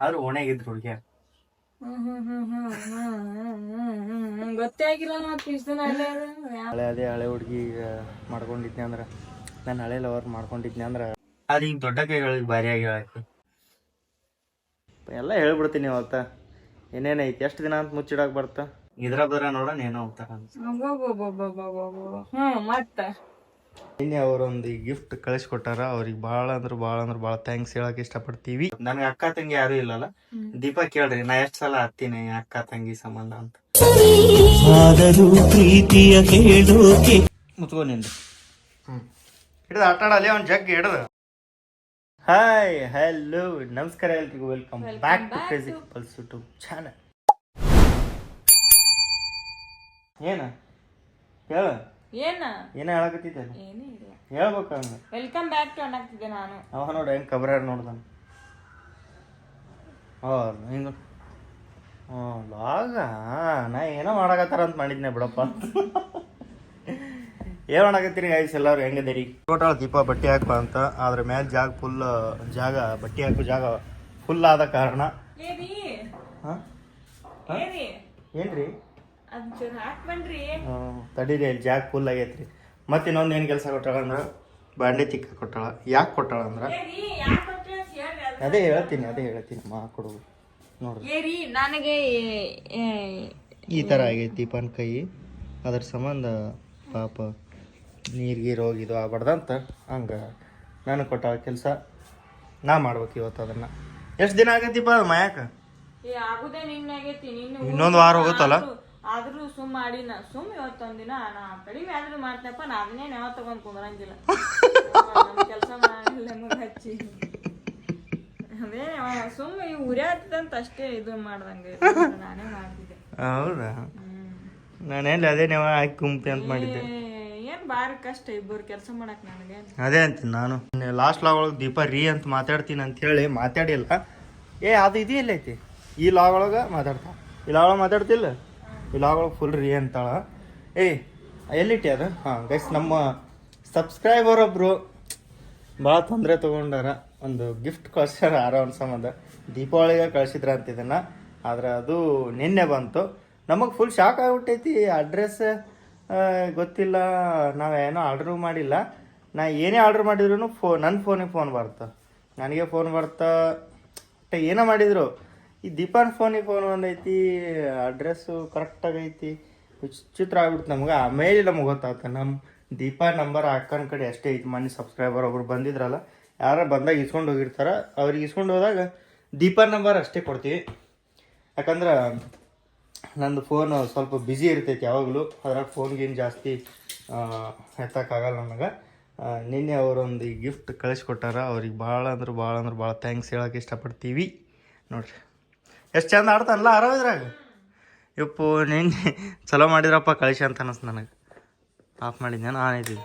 ಆದ್ರೂ ಓಣ್ಯಾಗಿದ್ರು ಹುಡುಗಿ. ಗೊತ್ತೇ ಆಗಿಲ್ಲ ಮತ್ತೆ ಇಷ್ಟ ದಿನ ಅಲ್ಲೇ ಹಳೆ ಹುಡುಗಿ ಮಾಡ್ಕೊಂಡಿದ್ನಿ ಅಂದ್ರ, ನಾನು ಹಳೆ ಲವರ್ ಮಾಡ್ಕೊಂಡಿದ್ನಿ ಅಂದ್ರ ಆದ್ರೆ ಈಗ ದೊಡ್ಡ ಕೈಗಳಿಗೆ ಭಾರಿ ಆಗಿ ಹೇಳಕ್ಕೆ ಎಲ್ಲ ಹೇಳ್ಬಿಡ್ತೀನಿ ಅವತ್ತ. ಏನೇನೈತಿ ಎಷ್ಟು ದಿನ ಅಂತ ಮುಚ್ಚಿಡಕ್ ಬರ್ತಾ ಇದ್ರ ಬದ್ರ ನೋಡೋಣ ಏನೋ ಹೋಗ್ತಾರ ಮತ್ತ ನಿನ್ನೆ ಅವರೊಂದು ಗಿಫ್ಟ್ ಕಳಿಸ್ಕೊಟ್ಟಾರ. ಅವ್ರಿಗೆ ಭಾಳ ಭಾಳ ಥ್ಯಾಂಕ್ಸ್ ಹೇಳಕ್ ಇಷ್ಟಪಡ್ತೀವಿ. ನನಗೆ ಅಕ್ಕ ತಂಗಿ ಯಾರು ಇಲ್ಲಲ್ಲ. ದೀಪಾ ಕೇಳ್ರಿ, ನಾ ಎಷ್ಟು ಸಲ ಹತ್ತೀನಿ ಅಕ್ಕ ತಂಗಿ ಸಂಬಂಧ ಅಂತ. ಮುತ್ಕೊಂಡಿನ್ರಿ ಹಿಡ್ದು ಆಟ ಆಡಲಿ ಅವ್ನ ಜಗ್ ಹಿಡ್ದು. ಹಾಯ್ ಹಲೋ ನಮಸ್ಕಾರ ಎಲ್ರಿಗೂ, welcome back to crazy couples YouTube channel. ಏನ ಹೇಳ, ಏನ ಹೇಳಕತ್ತಿದ್ದೆ? ಹೇಳ್ಬೇಕು ಹಂಗ. ವೆಲ್ಕಮ್ ಬ್ಯಾಕ್ ಟು ಅನ್ನಕ್ತಿದ್ದೆ ನಾನು. ಅವ ನೋಡಿ ಹೆಂಗ್ ಕಬ್ರಾಡ್ ನೋಡ್ದಾನ. ಹಿಂಗ ಲಾಗ ನಾ ಏನೋ ಮಾಡಕತ್ತಾರ ಅಂತ ಮಾಡಿದ್ನೆ ಬಿಡಪ್ಪ. ಏನ್ ಮಾಡಕತ್ತೀರಿ ಗೈಸ್ ಎಲ್ಲಾರು, ಹೆಂಗದಿರಿ? ಟೋಟಲ್ ದೀಪ ಬಟ್ಟೆ ಹಾಕುವ ಅಂತ, ಆದ್ರೆ ಮ್ಯಾಲ್ ಜಾಗ ಬಟ್ಟೆ ಹಾಕೋ ಜಾಗ ಫುಲ್ ಆದ ಕಾರಣ ಏನ್ರಿ ತಡೀರಿ, ಅಲ್ಲಿ ಜಾಗ ಫುಲ್ ಆಗೈತ್ರಿ. ಮತ್ತೆ ಇನ್ನೊಂದು ಏನು ಕೆಲಸ ಕೊಟ್ಟಾಳ ಅಂದ್ರೆ ಬಾಂಡೆ ತಿಕ್ಕ ಕೊಟ್ಟಾಳ. ಯಾಕೆ ಕೊಟ್ಟಾಳ ಅಂದ್ರೆ ಅದೇ ಹೇಳ್ತೀನಿ ಮಾ ಕೊಡು ನೋಡ್ರಿ. ನನಗೆ ಈ ಥರ ಆಗೈತಿ ದೀಪನ್ ಕೈ, ಅದ್ರ ಸಂಬಂಧ ಪಾಪ ನೀರಿಗೆ ಹೋಗಿದ್ದು ಆಗ್ಬಾರ್ದಂತ ಹಂಗೆ ನನಗೆ ಕೊಟ್ಟಾಳ ಕೆಲಸ. ನಾ ಮಾಡ್ಬೇಕು ಇವತ್ತು ಅದನ್ನು. ಎಷ್ಟು ದಿನ ಆಗೈತಿಪ್ಪ ಅದು ಮಯಾಕ? ಆಗುದೇ ನಿನ್ನಾಗೈತಿ. ಇನ್ನೊಂದು ವಾರ ಹೋಗುತ್ತಲ್ಲ. ಆದ್ರೂ ಮಾಡಿನ ಇವತ್ತೊಂದಿನ ನಾ ಕಡಿಮೆ ಆದ್ರೂ ಮಾಡ್ತೇನಪ್ಪ. ನಾ ಅದನ್ನೇ ಯಾವ ತಗೊಂಡ್ ಕುಂದ್ರಂಗಿಲ್ಲ. ಕೆಲಸ ಮಾಡಿಲ್ಲ ನಮಗ್ ಹಚ್ಚಿ ಅದೇ ಇವ್ ಉರಿಯಾದಂತ ಅಷ್ಟೇ ಇದು ಮಾಡ್ದಂಗೆ ನಾನೇ ಮಾಡ್ತಿದ್ದೆ. ಹೌದಾ? ನಾನೇನು ಅದೇ ನೀವು ಹಾಕಿ ಕುಂಪಿ ಅಂತ ಮಾಡಿದ್ದೆ. ಏನ್ ಬಾರಿ ಕಷ್ಟ ಇಬ್ಬರು ಕೆಲಸ ಮಾಡಕ್ ನನಗೆ. ಅದೇ ಅಂತೀನಿ ನಾನು. ಲಾಸ್ಟ್ ಲಾಗ್ ಒಳಗೆ ದೀಪ ರೀ ಅಂತ ಮಾತಾಡ್ತೀನಿ ಅಂತ ಹೇಳಿ ಮಾತಾಡಿಲ್ಲ. ಅದು ಇದು ಎಲ್ಲೈತಿ ಈ ಲಾಗ್ ಒಳಗೆ ಮಾತಾಡ್ತಾ, ಈ ಲಾಗ್ ಒಳಗೆ ಮಾತಾಡ್ತಿಲ್ಲ, ಈ ಲಾಗ್ ಒಳಗೆ ಫುಲ್ ರೀ ಅಂತಾಳ. ಎಲ್ಲಿಟ್ಟಿ ಅದು? ಹಾಂ ಗೈಸ್, ನಮ್ಮ ಸಬ್ಸ್ಕ್ರೈಬರ್ ಒಬ್ರು ಭಾಳ ತೊಂದರೆ ತೊಗೊಂಡಾರ. ಒಂದು ಗಿಫ್ಟ್ ಕಳ್ಸ್ಯಾರ ಯಾರೋ ಒಂದು ಸಂಬಂಧ. ದೀಪಾವಳಿಗೆ ಕಳ್ಸಿದ್ರ ಅಂತ ಇದನ್ನು. ಆದ್ರೆ ಅದು ನಿನ್ನೆ ಬಂತು. ನಮಗೆ ಫುಲ್ ಶಾಕ್ ಆಗಿಬಿಟ್ಟೈತಿ. ಅಡ್ರೆಸ್ ಗೊತ್ತಿಲ್ಲ, ನಾವೇನೋ ಆರ್ಡ್ರು ಮಾಡಿಲ್ಲ. ನಾ ಏನೇ ಆರ್ಡ್ರ್ ಮಾಡಿದ್ರು ನನ್ನ ಫೋನಿಗೆ ಫೋನ್ ಬರ್ತಾ, ನನಗೆ ಫೋನ್ ಬರ್ತಾ. ಏನೋ ಮಾಡಿದ್ರು, ಈ ದೀಪಾನ್ ಫೋನಿಗೆ ಫೋನ್ ಬಂದೈತಿ, ಅಡ್ರೆಸ್ಸು ಕರೆಕ್ಟಾಗೈತಿ. ವಿಚಿತ್ರ ಆಗ್ಬಿಡ್ತು ನಮ್ಗೆ. ಆಮೇಲೆ ನಮ್ಗೆ ಗೊತ್ತಾಗ್ತದೆ ನಮ್ಮ ದೀಪಾ ನಂಬರ್ ಅಕ್ಕನ ಕಡೆ ಅಷ್ಟೇ ಐತಿ. ಮನೆ ಸಬ್ಸ್ಕ್ರೈಬರ್ ಒಬ್ರು ಬಂದಿದ್ರಲ್ಲ, ಯಾರು ಬಂದಾಗ ಇಸ್ಕೊಂಡು ಹೋಗಿರ್ತಾರೆ. ಅವ್ರಿಗೆ ಇಸ್ಕೊಂಡು ಹೋದಾಗ ದೀಪಾ ನಂಬರ್ ಅಷ್ಟೇ ಕೊಡ್ತೀವಿ. ಯಾಕಂದ್ರೆ ನಂದು ಫೋನು ಸ್ವಲ್ಪ ಬ್ಯುಸಿ ಇರ್ತೈತಿ ಯಾವಾಗಲೂ. ಅದ್ರಾಗ ಫೋನ್ಗೇನು ಜಾಸ್ತಿ ಎತ್ತಕ್ಕಾಗಲ್ಲ ನನಗೆ. ನಿನ್ನೆ ಅವರೊಂದು ಗಿಫ್ಟ್ ಕಳಿಸ್ಕೊಟ್ಟಾರ. ಅವ್ರಿಗೆ ಭಾಳ ಥ್ಯಾಂಕ್ಸ್ ಹೇಳೋಕೆ ಇಷ್ಟಪಡ್ತೀವಿ. ನೋಡ್ರಿ ಎಷ್ಟು ಚಂದ ಆಡ್ತಾನಲ್ಲ ಆರಾಮಿದ್ರಾಗ. ಯಪ್ಪು ನಿನ್ನೆ ಚಲೋ ಮಾಡಿದ್ರಪ್ಪ ಕಳಿಸಿ ಅಂತ ಅನ್ನಿಸ್ತು ನನಗೆ. ಆಫ್ ಮಾಡಿದ್ದೆ ನಾನು ಇದ್ದೀವಿ.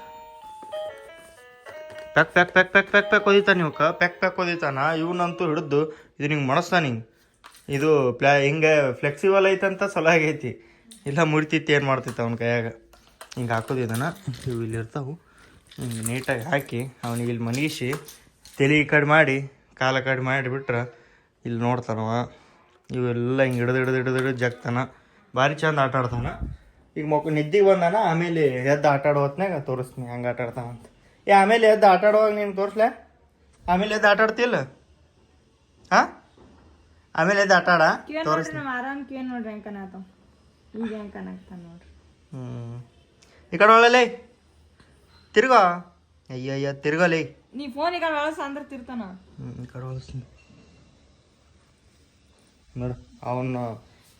ಪ್ಯಾಕ್ ಓದಿತಾನೆ ಇವಕ್ಕೆ, ಪ್ಯಾಕ್ ಓದಿತಾನ. ಇವನಂತೂ ಹಿಡಿದು ಇದು ನಿಂಗೆ ಮನಸ್ತಾನ. ಹಿಂಗೆ ಇದು ಹಿಂಗೆ ಫ್ಲೆಕ್ಸಿಬಲ್ ಐತಂತ ಚಲೋ ಆಗೈತಿ. ಇಲ್ಲ ಮುರಿತಿತ್ತು ಏನು ಮಾಡ್ತಿತ್ತು ಅವ್ನ ಕೈಯಾಗ. ಹಿಂಗೆ ಹಾಕೋದು ಇದನ್ನು. ಇವು ಇಲ್ಲಿ ಇರ್ತಾವೆ. ಹಿಂಗೆ ನೀಟಾಗಿ ಹಾಕಿ ಅವನಿಗೆ ಇಲ್ಲಿ ಮನಗಿಸಿ ತಲೆ ಕಡೆ ಮಾಡಿ ಕಾಲ ಕಡೆ ಮಾಡಿಬಿಟ್ರೆ ಇಲ್ಲಿ ನೋಡ್ತಾನವ. ಇವೆಲ್ಲ ಹಿಂಗೆ ಹಿಡಿದು ಜಗ್ತಾನ. ಭಾರಿ ಚಂದ ಆಟ ಆಡ್ತಾನ. ಈಗ ನಿದ್ದಿಗೆ ಬಂದಾನ. ಆಮೇಲೆ ಎದ್ದು ಆಟ ಆಡೋ ಹೊತ್ನಾಗ ತೋರಿಸ್ತೀನಿ ಹಂಗೆ ಆಟ ಆಡ್ತಾನಂತ. ಆಮೇಲೆ ಎದ್ದು ಆಟ ಆಡುವಾಗ ನೀನು ತೋರಿಸ್ಲೆ. ಆಮೇಲೆ ಎದ್ದು ಆಟ ಆಡ್ತಿಲ್ಲ? ಹಾಂ, ಆಮೇಲೆ ಎದ್ದು ಆಟ ಆಡ ತೋರಿಸ್ತೀನಿ. ಆರಾಮ್ ಕೇನ್ ನೋಡ್ರಿ ಹೆಂಗೆ ಕನಾತಾವ. ಈಗ ಹೆಂಗೆ ಕನಾಗ್ತಾನ ನೋಡ್ರಿ. ಈ ಕಡೆ ಒಳ್ಳಲೇ ತಿರ್ಗೋ. ಅಯ್ಯ ತಿರ್ಗೋಲೇ. ನೀ ಫೋನ್ ಈ ಕಡೆ ಒಳಸ ಅಂದ್ರೆ ತಿರ್ತಾನ. ಈ ಕಡೆ ಒಳಸ್ತೀನಿ ನೋಡು. ಅವನ್ನ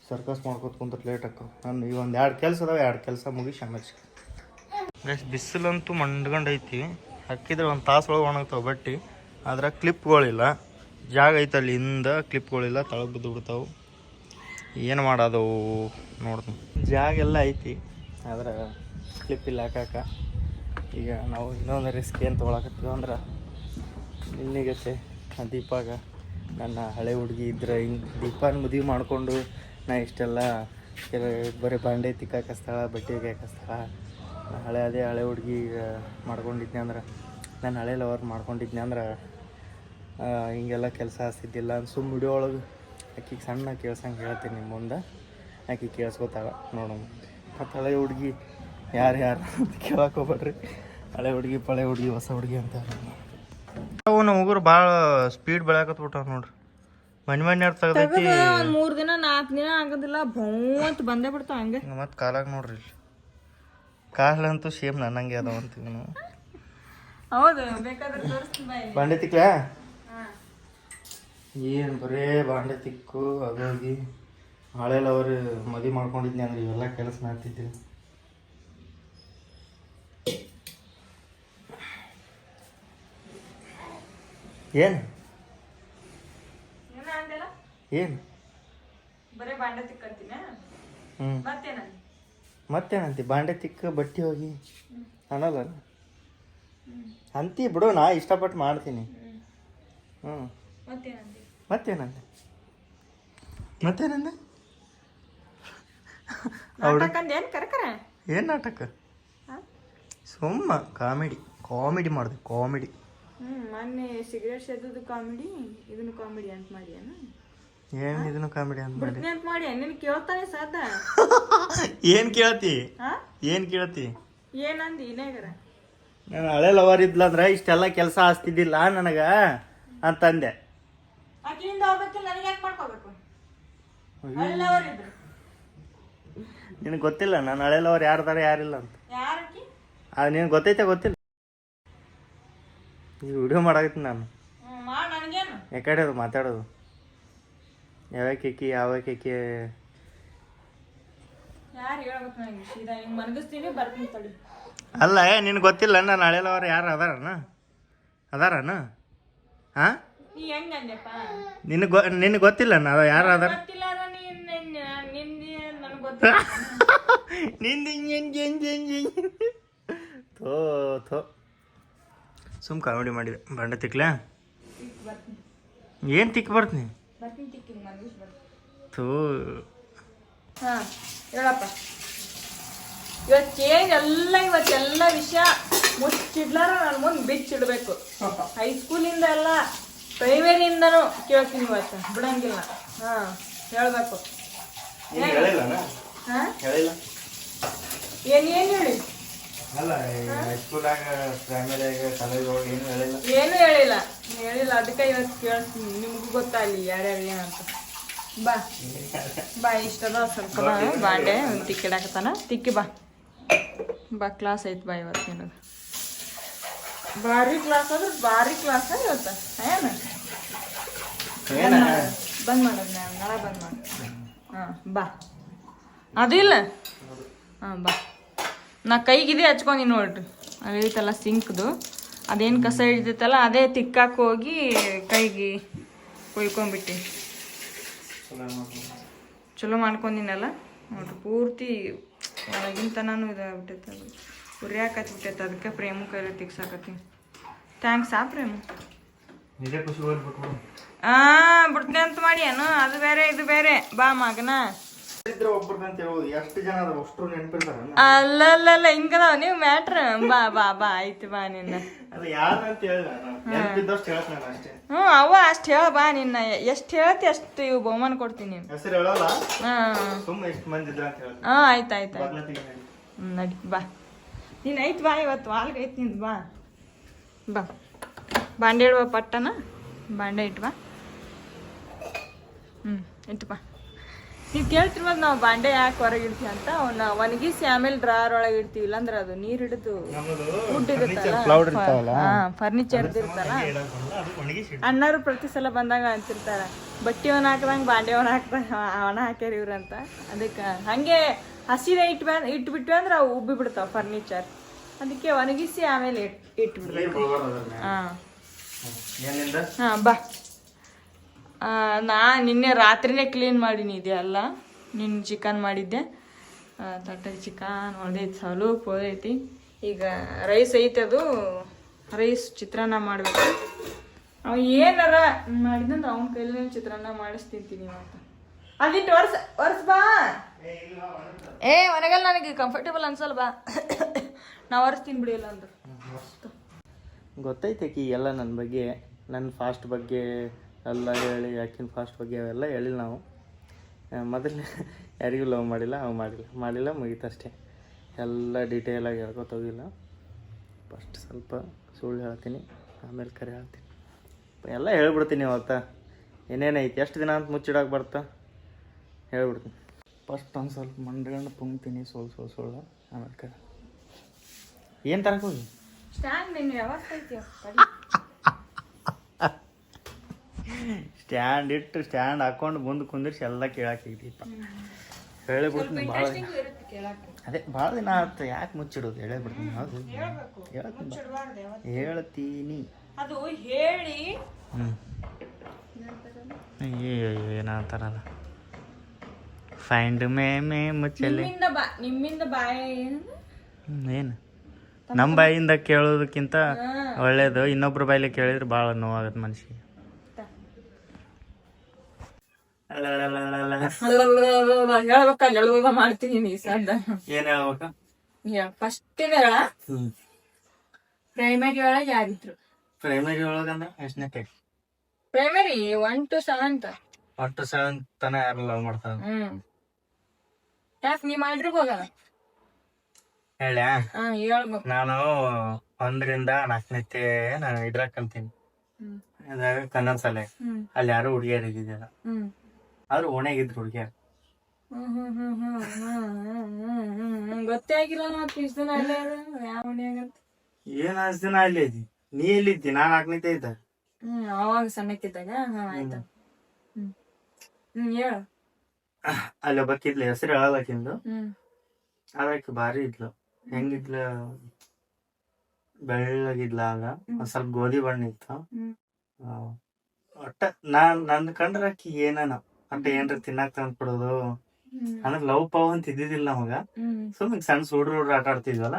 ಸರ್ಕಸ್ ಮಾಡ್ಕೊತ ಕುಂತ ಲೇಟ್ ಆಕ. ನಾನು ಈಗ ಒಂದು 2 ಕೆಲಸ ಅದಾವೆ, 2 ಕೆಲಸ ಮುಗಿಸಿ ಆಮೇಲೆ. ಬಿಸಿಲಂತೂ ಮಂಡ್ಕೊಂಡೈತಿ. ಹಾಕಿದ್ರೆ ಒಂದು ತಾಸು ಒಳಗೆ ಒಣಗ್ತಾವೆ ಬಟ್ಟೆ. ಆದ್ರೆ ಕ್ಲಿಪ್ಗಳಿಲ್ಲ. ಜಾಗ ಐತಲ್ಲಿ ಹಿಂದ, ಕ್ಲಿಪ್ಗಳಿಲ್ಲ, ತಳಗೆ ಬಿದ್ದು ಬಿಡ್ತಾವೆ. ಏನು ಮಾಡೋದು ನೋಡ್ತೀನಿ. ಜಾಗ ಎಲ್ಲ ಐತಿ, ಆದ್ರೆ ಕ್ಲಿಪ್ ಇಲ್ಲ ಹಾಕಾಕ. ಈಗ ನಾವು ಇನ್ನೊಂದು ರಿಸ್ಕ್ ಏನು ತೊಗೊಳಕತ್ತೀವಿ ಅಂದ್ರೆ, ನಿನ್ನಿಗತ್ತೆ ದೀಪಾಗ ನನ್ನ ಹಳೆ ಹುಡುಗಿ ಇದ್ರೆ ಹಿಂಗೆ ದೀಪಾನ ಮದುವೆ ಮಾಡಿಕೊಂಡು ನಾ ಇಷ್ಟೆಲ್ಲ ಬರೀ ಬಾಂಡೆ ತಿಕ್ಕಾಕಸ್ತಾಳ, ಬಟ್ಟೆ ಹಾಕಸ್ತಾಳ. ಹಳೆ ಹುಡುಗಿ ಮಾಡ್ಕೊಂಡಿದ್ನಿ ಅಂದ್ರೆ, ನಾನು ಹಳೆ ಲವರ್ ಮಾಡ್ಕೊಂಡಿದ್ನಿ ಅಂದ್ರೆ ಹಿಂಗೆಲ್ಲ ಕೆಲಸ ಹಚ್ತಿದ್ದಿಲ್ಲ ಅಂತ ಸುಮ್ಮ ವಿಡಿಯೋ ಒಳಗೆ ಆಕಿಗೆ ಸಣ್ಣ ಕೇಳ್ಸಂಗೆ ಹೇಳ್ತೀನಿ ನಿಮ್ಮ ಮುಂದೆ. ಆಕೆ ಕೇಳಿಸ್ಕೊತಾಳ ನೋಡೋಣ. ಮತ್ತು ಹಳೆ ಹುಡುಗಿ ಯಾರು ಅಂತ ಕೇಳಕ್ಕೆ ಹೋಗ್ಬೇಡ್ರಿ. ಹಳೆ ಹುಡುಗಿ ಪಳೆ ಹುಡುಗಿ ಹೊಸ ಹುಡುಗಿ ಅಂತ ಅವು ನಮ್ಮ ಹುಡುಗರು ಭಾಳ ಸ್ಪೀಡ್ ಬೆಳ್ಯಾಕತ್ಬಿಟ್ಟಾವ ನೋಡ್ರಿ. ಮಣ್ಣು ತೆಗ್ದೈತಿ. 3 ದಿನ 4 ದಿನ ಆಗೋದಿಲ್ಲ ಭೂ ಅಂತ ಬಂದೇ ಬಿಡ್ತಾವ ಹಂಗೆ. ಮತ್ತು ಕಾಲಾಗ ನೋಡ್ರಿ ಇಲ್ಲಿ ಕಾಲಂತೂ ಸೇಮ್ ನನ್ನಂಗೆ ಅದಾವ ಅಂತೀವಿ ನಾವು. ಹೌದು ಬೇಕಾದ್ರೆ ತೋರಿಸ್ತೀನಿ ಬಾಯ್. ಬಾಂಡೆ ತಿಕ್ಲಾ? ಏನು ಬರೇ ಬಾಂಡೆ ತಿಕ್ಕು ಅದೋಗಿ ಹಳೆಲ್ಲ ಅವ್ರು ಮದುವೆ ಮಾಡ್ಕೊಂಡಿದ್ನಿ ಅಂದ್ರೆ ಇವೆಲ್ಲ ಕೆಲಸ ಮಾಡ್ತಿದ್ದೆ. ಏನು ಏನು ಬರೇ ಬಾಂಡೆ ತಿಕ್ಕಂತೀನ. ಮತ್ತೇನಂತಿ ಬಾಂಡೆ ತಿಕ್ಕ ಬಟ್ಟೆ ಹೋಗಿ ಅನ್ನಲ್ಲ ಅಂತಿ ಬಿಡು. ನಾ ಇಷ್ಟಪಟ್ಟು ಮಾಡ್ತೀನಿ. ಮತ್ತೇನಂದೆ ಏನು ನಾಟಕ? ಸುಮ್ಮ ಕಾಮಿಡಿ ಮಾಡಿದೆ ಕಾಮಿಡಿ. ಮೊನ್ನೆ ಸಿಗರೇಟ್ ಸೇದೋದು ಕಾಮಿಡಿ, ಇದನ್ನು ಕಾಮಿಡಿ ಅಂತ ಮಾಡಿ ಏನು ಇದನ್ನು ಕಾಮಿಡಿ ಅಂತ ಮಾಡಿ ಅಂತ ಮಾಡಿ ನಿನ್ ಕೇಳ್ತಾನೆ ಸಾದ. ಏನು ಕೇಳ್ತಿ? ಏನಂದಿ ಇನೇಗರ? ನಾನು ಹಳೆ ಲವರ್ ಇದ್ಲಂದ್ರೆ ಇಷ್ಟೆಲ್ಲ ಕೆಲಸ ಹಚ್ತಿದ್ದಿಲ್ಲ ನನಗ ಅಂತಂದೆ. ಆಕಿನಿಂದ ಹೋಗ್ಬೇಕಿಲ್ಲ ನನಗೆ ಯಾಕೆ ಮಾಡ್ಕೋಬೇಕು? ಹಳೆ ಲವರ್ ಇದ್ರು ನಿನಗೆ ಗೊತ್ತಿಲ್ಲ ನಾನು ಹಳೆ ಲವರ್ ಯಾರ್ದಾರ ಯಾರಿಲ್ಲ ಅಂತ. ಯಾರಕ್ಕಿ? ಅದು ನಿನಗೆ ಗೊತ್ತೈತೆ ಗೊತ್ತಿಲ್ಲ. ಈ ವಿಡಿಯೋ ಮಾಡಾಕತ್ತೀನಿ ನಾನು. ನನಗೇನು ಯಾಕಡೆ ಅದು ಮಾತಾಡೋದು? ಯಾವ ಕೇಕಿ ಯಾರು ಹೇಳ್ಬೇಕು ನನಗೆ ಸೀದಾ ಹಿಂಗೆ ಮನಗಿಸ್ತೀನಿ ಬರ್ತೀನಿ ತಡಿ. ಅಲ್ಲ ನಿನಗೆ ಗೊತ್ತಿಲ್ಲ ನಾನು ಹಳೆ ಲವರ್ ಯಾರು ಅದಾರನ? ಹಾಂ ನೀ ಹೆಂಗೆ ಅಂದೆಪ್ಪ? ನಿನಗೆ ಗೊತ್ತಿಲ್ಲ ನಾವು ಯಾರು ಅದಾರ? ಗೊತ್ತಿಲ್ಲ ನನಗೆ ಗೊತ್ತಿಲ್ಲ. ಥೋ ಸುಮ್ ಕಾಮಿಡಿ ಮಾಡಿದೆ. ಬಾಂಡೆ ತಿಕ್ಲಾ? ಏನು ತಿಕ್ ಬರ್ತೀನಿ? ಥೂ ಹಾಂ ಹೇಳಪ್ಪ. ಇವತ್ತೆಲ್ಲ ವಿಷಯ ಮುಚ್ಚಿಡ್ಲಾರ ನನ್ನ ಮುಂದೆ ಬಿಚ್ಚಿಡ್ಬೇಕು. ಹೈಸ್ಕೂಲಿಂದ ಎಲ್ಲ ಪ್ರೈಮರಿಯಿಂದನೂ ಕೇಳ್ತೀನಿ ಇವತ್ತು ಬಿಡಂಗಿಲ್ಲ. ಹಾಂ ಹೇಳ್ಬೇಕು. ಹಾಂ ಏನು ಹೇಳಿ? ಏನು ಹೇಳಿಲ್ಲ. ಅದಕ್ಕೆ ಇವತ್ತು ಕೇಳ್ತೀನಿ. ನಿಮಗೂ ಗೊತ್ತಾಗಲಿ ಯಾರ್ಯಾರು ಏನಂತ. ಬಾ ಇಷ್ಟದ ಸ್ವಲ್ಪ ಬಾಂಡೆ ಒಂದು ತಿಕ್ಕಿಡಾಕತ್ತಾನ. ತಿಕ್ಕಿ ಬಾ ಕ್ಲಾಸ್ ಐತೆ ಬಾ ಇವತ್ತು ನಿನಗೆ. ಭಾರಿ ಕ್ಲಾಸ್ ಅಂದ್ರೆ ಭಾರಿ ಕ್ಲಾಸ್ ಇವತ್ತು. ಬಂದ್ ಮಾಡೋದು ನಾಳೆ ಬಂದ್ ಮಾಡಿ. ಹಾಂ ಬಾ ಅದಿಲ್ಲ. ಹಾಂ ಬಾ. ನಾ ಕೈಗಿದೆ ಹಚ್ಕೊಂಡು ನೋಡ್ರಿ ಅಲ್ಲೈತಲ್ಲ ಸಿಂಕ್ದು ಅದೇನು ಕಸ ಹಿಡಿತೈತಲ್ಲ ಅದೇ ತಿಕ್ಕಾಕ ಹೋಗಿ ಕೈಗೆ ಕೊಯ್ಕೊಂಬಿಟ್ಟು ಚಲೋ ಮಾಡ್ಕೊಂಡಿನಲ್ಲ ನೋಡ್ರಿ. ಪೂರ್ತಿ ಒಳಗಿಂತನೂ ಇದಾಗ್ಬಿಟ್ಟೈತೆ. ಅದು ಉರಿಯಾಕ ಹಚ್ಬಿಟ್ಟೈತೆ. ಅದಕ್ಕೆ ಪ್ರೇಮು ಕೈಲಿ ತಿಕ್ಸಾಕತ್ತೀನಿ. Thanks frame. ಬಿಡ್ತೀನಿ ಅಂತ ಮಾಡಿ ಏನು? ಅದು ಬೇರೆ ಇದು ಬೇರೆ. ಬಾ ಮಗನ. ಅಲ್ಲಲ್ಲ ಹಿಂಗದಾವ ನೀವು ಮ್ಯಾಟ್ರ್. ಬಾ ಆಯ್ತು ಬಾ ನಿನ್ನ. ಅವ್ವ ಅಷ್ಟು ಹೇಳ ಬಾ ನಿನ್ನ. ಎಷ್ಟು ಹೇಳ್ತಿ ಅಷ್ಟು ಇವು ಬಹುಮಾನ ಕೊಡ್ತೀನಿ. ಆಯ್ತು ನಡಿ ಬಾ. ನೀನು ಐತ್ ಬಾ ಇವತ್ತು ವಾಲ್ಗೆ ಐತಿ ನಿಂದು. ಬಾ ಬಾಂಡೆ ಇಡುವ ಪಟ್ಟನ. ಬಾಂಡೆ ಇಟ್ಟು ಬಾ. ಇಟ್ಟು ಬಾ. ನೀವು ಕೇಳ್ತಿರ್ಬೋದು ನಾವು ಬಾಂಡೆ ಯಾಕೆ ಹೊರಗೆ ಇಡ್ತೀವಿ ಅಂತ. ಅವನ್ನ ಒಣಗಿಸಿ ಆಮೇಲೆ ಡ್ರಾರ್ ಒಳಗೆ ಇಡ್ತೀವಿ. ಇಲ್ಲಾಂದ್ರೆ ಅದು ನೀರು ಹಿಡಿದು ಫುಡ್ ಇರುತ್ತಲ್ಲ ಫರ್ನಿಚರ್ ಇರ್ತಲ್ಲ. ಅಣ್ಣರು ಪ್ರತಿ ಸಲ ಬಂದಾಗ ಅಂತಿರ್ತಾರ ಬಟ್ಟೆ ಒಣ ಹಾಕ್ದಂಗೆ ಬಾಂಡೆ ಒಣ ಹಾಕ್ಯಾರ ಇವ್ರಂತ. ಅದಕ್ಕೆ ಹಾಗೆ ಹಸಿದೆ ಇಟ್ಬಿಟ್ವಿ ಅಂದ್ರೆ ಅವು ಉಬ್ಬಿ ಬಿಡ್ತಾವ ಫರ್ನಿಚರ್. ಅದಕ್ಕೆ ಒಣಗಿಸಿ ಆಮೇಲೆ ಇಟ್ಬಿಡ್ಬೇಕು. ಹಾಂ ಬಾ. ನಾ ನಿನ್ನೆ ರಾತ್ರಿನೇ ಕ್ಲೀನ್ ಮಾಡೀನಿ ಇದೆಲ್ಲ. ನಿನ್ನ ಚಿಕನ್ ಮಾಡಿದ್ದೆ. ತಟ್ಟೆ ಚಿಕನ್ ಹೊಡೆದೈತಿ ಸ್ವಲ್ಪ ಹೊಡೆದೈತಿ. ಈಗ ರೈಸ್ ಐತೆ. ಅದು ರೈಸ್ ಚಿತ್ರಾನ್ನ ಮಾಡಬೇಕು. ಅವ ಏನಾರ ಮಾಡಿದಂದ್ರೆ ಅವನ ಕೈಲಿ ಚಿತ್ರಾನ್ನ ಮಾಡಿಸ್ತಿಂತೀನಿ ಇವತ್ತು. ಅದಿಟ್ಟು ವರ್ಷ ಬಾ. ಒಣಗಲ್ಲ ನನಗೆ ಕಂಫರ್ಟೇಬಲ್ ಅನ್ಸಲ್ಲ. ಬಾ ನಾ ಒರೆಸ್ತೀನಿ ಬಿಡಿಲ್ಲ ಅಂದ್ರೆ. ಗೊತ್ತೈತೆ ಎಲ್ಲ ನನ್ನ ಬಗ್ಗೆ ನನ್ನ ಫಾಸ್ಟ್ ಬಗ್ಗೆ ಎಲ್ಲ ಹೇಳಿ ಆಕಿನ ಫಾಸ್ಟ್ ಬಗ್ಗೆ ಅವೆಲ್ಲ ಹೇಳಿಲ್ಲ ನಾವು. ಮೊದಲು ಯಾರಿಗೂ ಲವ್ ಮಾಡಿಲ್ಲ, ಅವು ಮಾಡಿಲ್ಲ ಮುಗೀತಷ್ಟೇ. ಎಲ್ಲ ಡೀಟೇಲಾಗಿ ಹೇಳ್ಕೊತ ಹೋಗಿಲ್ಲ. ಫಸ್ಟ್ ಸ್ವಲ್ಪ ಸುಳ್ಳು ಹೇಳ್ತೀನಿ, ಆಮೇಲೆ ಕರೆ ಹೇಳ್ತೀನಿ. ಎಲ್ಲ ಹೇಳ್ಬಿಡ್ತೀನಿ ಅವತ್ತ ಏನೇನೈತಿ, ಎಷ್ಟು ದಿನ ಅಂತ ಮುಚ್ಚಿಡೋಕೆ ಬರ್ತಾ ಹೇಳ್ಬಿಡ್ತೀನಿ. ಫಸ್ಟ್ ಒಂದು ಸ್ವಲ್ಪ ಮಂಡ್ಗಂಡು ಪುಂಗ್ತೀನಿ ಸುಳ್ಳು ಆಮೇಲೆ ಕರೆ. ಏನು ತರಕ್ಕೆ ಹೋಗಿ ಸ್ಟ್ಯಾಂಡ್ ಹಾಕೊಂಡು ಮುಂದೆ ಕುಂದಿರ್ಸಿ ಎಲ್ಲ ಕೇಳಾಕೈತಿಪ್ಪ. ಹೇಳಿಬಿಡ್ತೀನಿ ಭಾಳ ದಿನ. ಅದೇ ಭಾಳ ದಿನ ಆಯ್ತು, ಯಾಕೆ ಮುಚ್ಚಿಡೋದು ಹೇಳೇಬಿಡ್ತೀನಿ. ಹೌದು ಹೇಳ್ತೀನಿ. ಅದು ಹೇಳಿ ಏನಂತಾರಲ್ಲ, ಫೈಂಡ್ ಮೇ ಮುಚ್ಚಲೆ. ನಿಮ್ಮಿಂದ ಬಾಯಿ ಏನು ನಮ್ಮ ಬಾಯಿಂದ ಕೇಳೋದಕ್ಕಿಂತ ಒಳ್ಳೇದು ಇನ್ನೊಬ್ರ ಬಾಯಲ್ಲಿ ಕೇಳಿದ್ರೆ ಭಾಳ ನೋವಾಗತ್ತೆ ಮನುಷ್ಯಗೆ. ಹೇಳ್ಬೇಕ ಮಾಡ್ತೀನಿ ಸದ್ದ. ಏನ್ ಹೇಳ್ಬೇಕ? ಫಸ್ಟ್ ಪ್ರೈಮರಿ ಒಳಗೆ ಯಾರಿದ್ರು? ಪ್ರೈಮರಿ ಒಳಗಂದ್ರ ಎಷ್ಟನೇ ಟೈಪ್? ಪ್ರೈಮರಿ 1 to 7 1 to 7 ತನ ಯಾರು ಲವ್ ಮಾಡ್ತಾರ? ಯಾಕೆ ನೀ ಮಾಡಿರ್ಬೋದ? ಹೇಳ್ಯಾ? ಹೇಳ್ಬೇಕು. ನಾನು 1 ರಿಂದ 4ನೇ ನಾನು ಇದ್ರಾಗ ಕಲ್ತೀನಿ, ಅದಾಗ ಕನ್ನಡ ಶಾಲೆ. ಅಲ್ಲಿ ಯಾರು ಹುಡುಗಿಯರ್ ಇದ್ದಿದ್ದಿಲ್ಲ, ಆದ್ರೂ ಓಣ್ಯಾಗಿದ್ರು ಹುಡುಗಿಯರ್. ಗೊತ್ತೇ ಆಗಿಲ್ಲ ಮತ್ತೆ ಇಷ್ಟ ದಿನ ಅಲ್ಲೇ ಯಾವ ಹುಡುಗಿಯಾಗಂತ. ಏನ್ ಅಷ್ಟ್ ದಿನ ಅಲ್ಲಿ ಐತಿ? ನೀ ಎಲ್ಲಿದ್ದಿ? ನಾನ್ 4ನೇ ಇದ್ದ. ಅವಾಗ ಸಣ್ಣಕ್ಕಿದ್ದಾಗ. ಆಯ್ತಾ. ಹೇಳು. ಅಲ್ಲಿ ಒಬ್ಬಕ್ಕಿದ್ಲು, ಹೆಸರು ಹೇಳಲಕ್ಕಿಂದು. ಅದಕ್ಕೆ ಭಾರಿ ಇದ್ಲು. ಹೆಂಗಿದ್ಲ? ಬೆಳ್ಳಗಿದ್ಲ. ಆಗ ಒಂದ್ ಸ್ವಲ್ಪ ಗೋಧಿ ಬಣ್ಣ ಇತ್ತು. ಒಟ್ಟ ನನ್ ಕಂಡ್ರ ಅಕ್ಕಿ ಏನಾನ ಒಟ್ಟ ಏನ್ರ ತಿನ್ನಾಕ್ ತಂದ್ ಕೊಡೋದು. ಅಂದ್ರೆ ಲವ್ ಪಾವ್ ಅಂತ ಇದ್ದಿದ್ದಿಲ್ಲ ನಮಗ. ಸುಮ್ಮನೆ ಸಣ್ಣ ಹುಡ್ರು ಆಟ ಆಡ್ತಿದ್ವಲ್ಲ,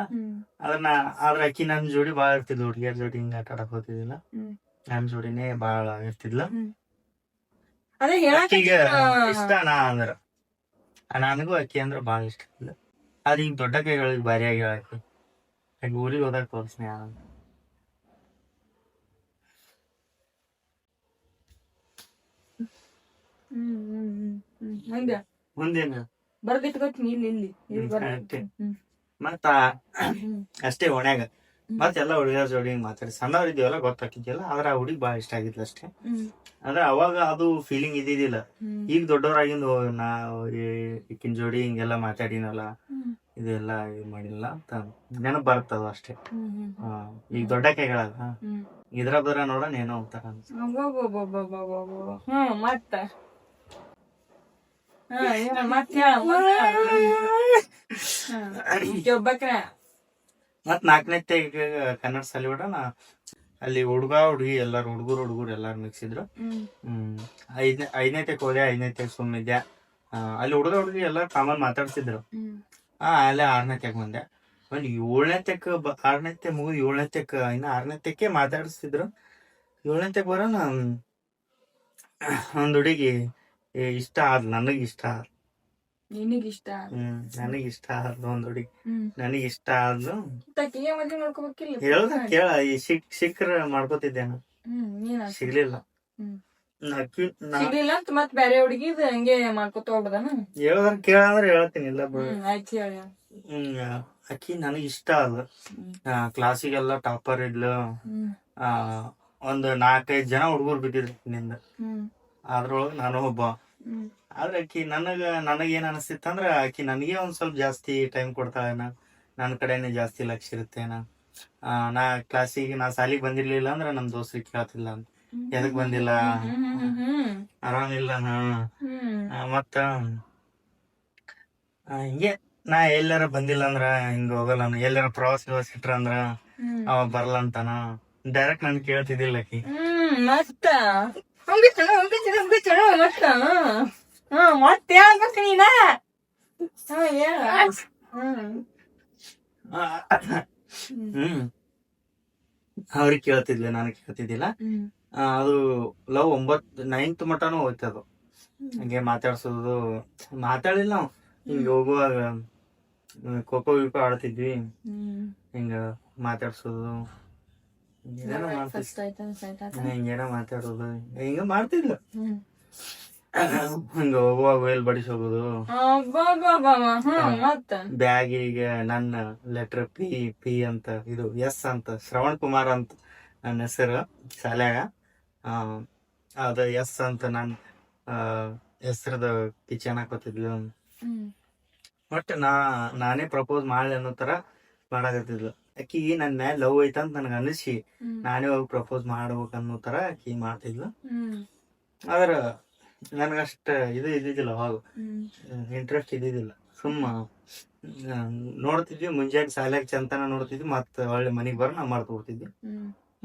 ಆದ್ರ ಅಕ್ಕಿ ನನ್ ಜೋಡಿ ಬಾಳ ಇರ್ತಿದ್ಲು. ಹುಡುಗಿಯರ್ ಜೋಡಿ ಹಿಂಗ ಆಟ ಆಡಕ್ ಹೋಗ್ತಿದ್ದಿಲ್ಲ, ನನ್ ಜೋಡಿನೇ ಬಾಳ ಇರ್ತಿದ್ಲು. ಅಕ್ಕಿಗೆ ಇಷ್ಟ ನಾ ಅಂದ್ರ, ನನಗೂ ಅಕ್ಕಿ ಅಂದ್ರ ಬಾಳ ಇಷ್ಟ ಇಲ್ಲ. ಆದ್ರೆ ಈಗ ದೊಡ್ಡ ಕೈಗಳಿಗೆ ಭಾರಿ ಆಗಿ ಹೇಳಕ್ಕೆ ಈಗ ಊರಿಗೆ ಹೋದಾಗ ತೋರಿಸ್ನಿ. ಮುಂದೇನು ಬರ್ದಿಟ್ಕೊತೀನಿ ಇಲ್ಲಿ. ಮತ್ತ ಅಷ್ಟೇ ಓಣ್ಯಾಗ ಮತ್ತೆಲ್ಲ ಹುಡುಗಿಯರ್ ಜೋಡಿ ಮಾತಾಡಿ ಸಣ್ಣವ್ರ ಇದೀವಲ್ಲ ಗೊತ್ತಾಕಿದ್ಯಲ್ಲ. ಆದ್ರ ಆ ಹುಡುಗಿ ಬಾಳ ಇಷ್ಟ ಆಗಿದ್ಲ ಅಷ್ಟೇ. ಅಂದ್ರೆ ಅವಾಗ ಅದು ಫೀಲಿಂಗ್ ಇದ್ದಿದ್ದಿಲ್ಲ. ಈಗ ದೊಡ್ಡವರಾಗಿಂದು ನಾ ಈಕಿನ ಜೋಡಿ ಹಿಂಗೆಲ್ಲ ಮಾತಾಡಿನಲ್ಲ, ಇದೆಲ್ಲ ಇದು ಮಾಡಿಲ್ಲ ಅಂತ ನೆನಪು ಬರ್ತದ ಅಷ್ಟೇ. ಈಗ ದೊಡ್ಡ ಕೈಗಳಾಗ ಇದ್ರ ಬರ ನೋಡೋಣ ಏನೋ ಅಂತಾರ. ಮತ್ 4ನೇ ಕನ್ನಡ ಶಾಲೆ ಬಿಡೋಣ. ಅಲ್ಲಿ ಹುಡುಗಿ ಎಲ್ಲಾರು ಹುಡುಗರು ಎಲ್ಲಾರು ಮಿಕ್ಸ್ ಇದ್ರು. 5ನೇ ಹೋದೆ. 5ನೇ ಸುಮ್ಮಿದ್ದೆ. ಅಲ್ಲಿ ಹುಡುಗಿ ಎಲ್ಲಾರು ಕಾಮನ್ ಮಾತಾಡ್ತಿದ್ರು. ಅಲ್ಲೇ 6ನೇ ಬಂದೆ. ಒಂದ್ 7ನೇ ಮುಗಿದು 7ನೇ ಇನ್ನ 6ನೇ ಮಾತಾಡಿಸ್ತಿದ್ರು. 7ನೇ ಬರೋಣ ಒಂದ್ ಹುಡುಗಿ ಇಷ್ಟ ಆದ್, ನನಗಿಷ್ಟ ಆದ್. ನಿನಗಿಷ್ಟ? ನನಗಿಷ್ಟ ಆದ್ಲು ಒಂದ್ ಹುಡುಗಿ, ನನಗಿಷ್ಟ ಆದ್ಲು. ಹೇಳೋದ ಕೇಳ, ಈ ಸಿಕ್ಕ್ರ ಮಾಡ್ಕೋತಿದ್ದೆ ನಾನು. ಸಿಗ್ಲಿಲ್ಲ. ಸಿಗ್ಲಿಲ್ಲ ಅಂತ ಮತ್ ಬೇರೆ ಹುಡುಗಿ ಹಂಗೆ ಮಾಡ್ಕೊತ ಹೋಗ್ಬೋದನ? ಹೇಳೋದ್ರ ಕೇಳ ಅಂದ್ರೆ ಹೇಳ್ತೀನಿ. ಇಲ್ಲ ಆಯ್ತು ಹೇಳ. ಅಕ್ಕಿ ನನಗ್ ಇಷ್ಟ ಆದ್ಲು. ಕ್ಲಾಸಿಗೆಲ್ಲ ಟಾಪರ್ ಇದ್ಲು. ಒಂದ್ 4-5 ಜನ ಹುಡುಗರು ಬಿದ್ದಿದ್ರು ನಿಂದ. ಅದ್ರೊಳಗ ನಾನು ಒಬ್ಬ. ಆದ್ರೆ ಆಕಿ ನನಗೇನ್ ಅನಿಸ್ತಿತ್ತಂದ್ರ ಆಕಿ ನನಗೆ ಒಂದ್ ಸ್ವಲ್ಪ ಜಾಸ್ತಿ ಟೈಮ್ ಕೊಡ್ತಾಳೇನ, ನನ್ನ ಕಡೆನೆ ಜಾಸ್ತಿ ಲಕ್ಷ್ಯ ಇರುತ್ತೇನ. ನಾ ಕ್ಲಾಸಿಗೆ ಸಾಲಿಗೆ ಬಂದಿರ್ಲಿಲ್ಲ ಅಂದ್ರ ನಮ್ ದೋಸ್ತ್ರಿಗೆ ಕೇಳ್ತಿಲ್ಲ ಅಂತ, ಎದಕ್ ಬಂದಿಲ್ಲ, ಆರಾಮಿಲ್ಲ ಮತ್ತ ಹಿಂಗೆ ನಾ ಎಲ್ಲಾರ ಬಂದಿಲ್ಲ ಅಂದ್ರ ಹಿಂಗ ಹೋಗಲ್ಲ. ಎಲ್ಲಾರ ಪ್ರವಾಸ ಇಟ್ರ ಅಂದ್ರ ಅವ ಬರ್ಲ ಅಂತಾನ. ಡೈರೆಕ್ಟ್ ನನ್ ಕೇಳ್ತಿದ್ದಿಲ್ಲ ಆಕಿ. ಮತ್ತ ಮತ್ತೆ ಹೇಳ್ಬೇಕು ನೀನ. ಅವ್ರಿಗೆ ಕೇಳ್ತಿದ್ಲ, ನನಗ್ ಕೇಳ್ತಿದ್ದಿಲ್ಲ. ಅದು ಲವ್ 9th ಮಟನು ಹೋಯ್ತದು. ಹಂಗೆ ಮಾತಾಡ್ಸೋದು ಮಾತಾಡಿಲ್ಲ ನಾವು. ಹಿಂಗ ಹೋಗುವಾಗ ಖೋಖೋ ಗೀಕೋ ಆಡ್ತಿದ್ವಿ, ಹಿಂಗ ಮಾತಾಡ್ಸೋದು ಏನೋ ಫಸ್ಟ್ ಆಯ್ತಾ ಸೈಟ್ ಆಯ್ತಾ ಹಿಂಗೇನೋ ಮಾತಾಡೋದು ಹಿಂಗ ಮಾಡ್ತಿದ್ಲು. ಹ್ಮ್ ಹಿಂಗ ಹೋಗುವಾಗ ಎಲ್ಲಿ ಬಡಿಸಿ ಹೋಗೋದು, ಮತ್ತ ಬ್ಯಾಗಿಗೆ ನನ್ನ ಲೆಟರ್ ಪಿ ಪಿ ಅಂತ ಇದು ಎಸ್ ಅಂತ ಶ್ರವಣ್ ಕುಮಾರ್ ಅಂತ ನನ್ನ ಹೆಸರು ಶಾಲ್ಯಾಗ. ಅದು ಎಸ್ ಅಂತ ನನ್ನ ಹೆಸರದ ಕಿಚನ್ ಹಾಕೋತಿದ್ಲು. ಬಟ್ ನಾನೇ ಪ್ರಪೋಸ್ ಮಾಡ್ಲಿ ಅನ್ನೋ ತರ ಮಾಡಾಕತ್ತಿದ್ಲು. ಆಕಿ ನನ್ ಮ್ಯಾಲ ಲವ್ ಐತಂತ ನನಗೆ ಅನಿಸಿ ನಾನೇ ಹೋಗಿ ಪ್ರಪೋಸ್ ಮಾಡ್ಬೇಕು ಅನ್ನೋ ತರ ಆಕಿ ಮಾಡ್ತಿದ್ಲು. ಆದ್ರ ನನಗಷ್ಟ ಇದು ಇದ್ದಿದ್ದಿಲ್ಲ, ಅವಾಗ ಇಂಟ್ರೆಸ್ಟ್ ಇದ್ದಿದ್ದಿಲ್ಲ. ಸುಮ್ಮ ನೋಡ್ತಿದ್ವಿ, ಮುಂಜಾನೆ ಶಾಲ್ಯಾಗ ಚಂತನ ನೋಡ್ತಿದ್ವಿ, ಮತ್ತ ಒಳ್ಳೆ ಮನಿಗ್ ಬರ ನಾ ಮಾಡ್ತಾ ಹೋಗ್ತಿದ್ವಿ,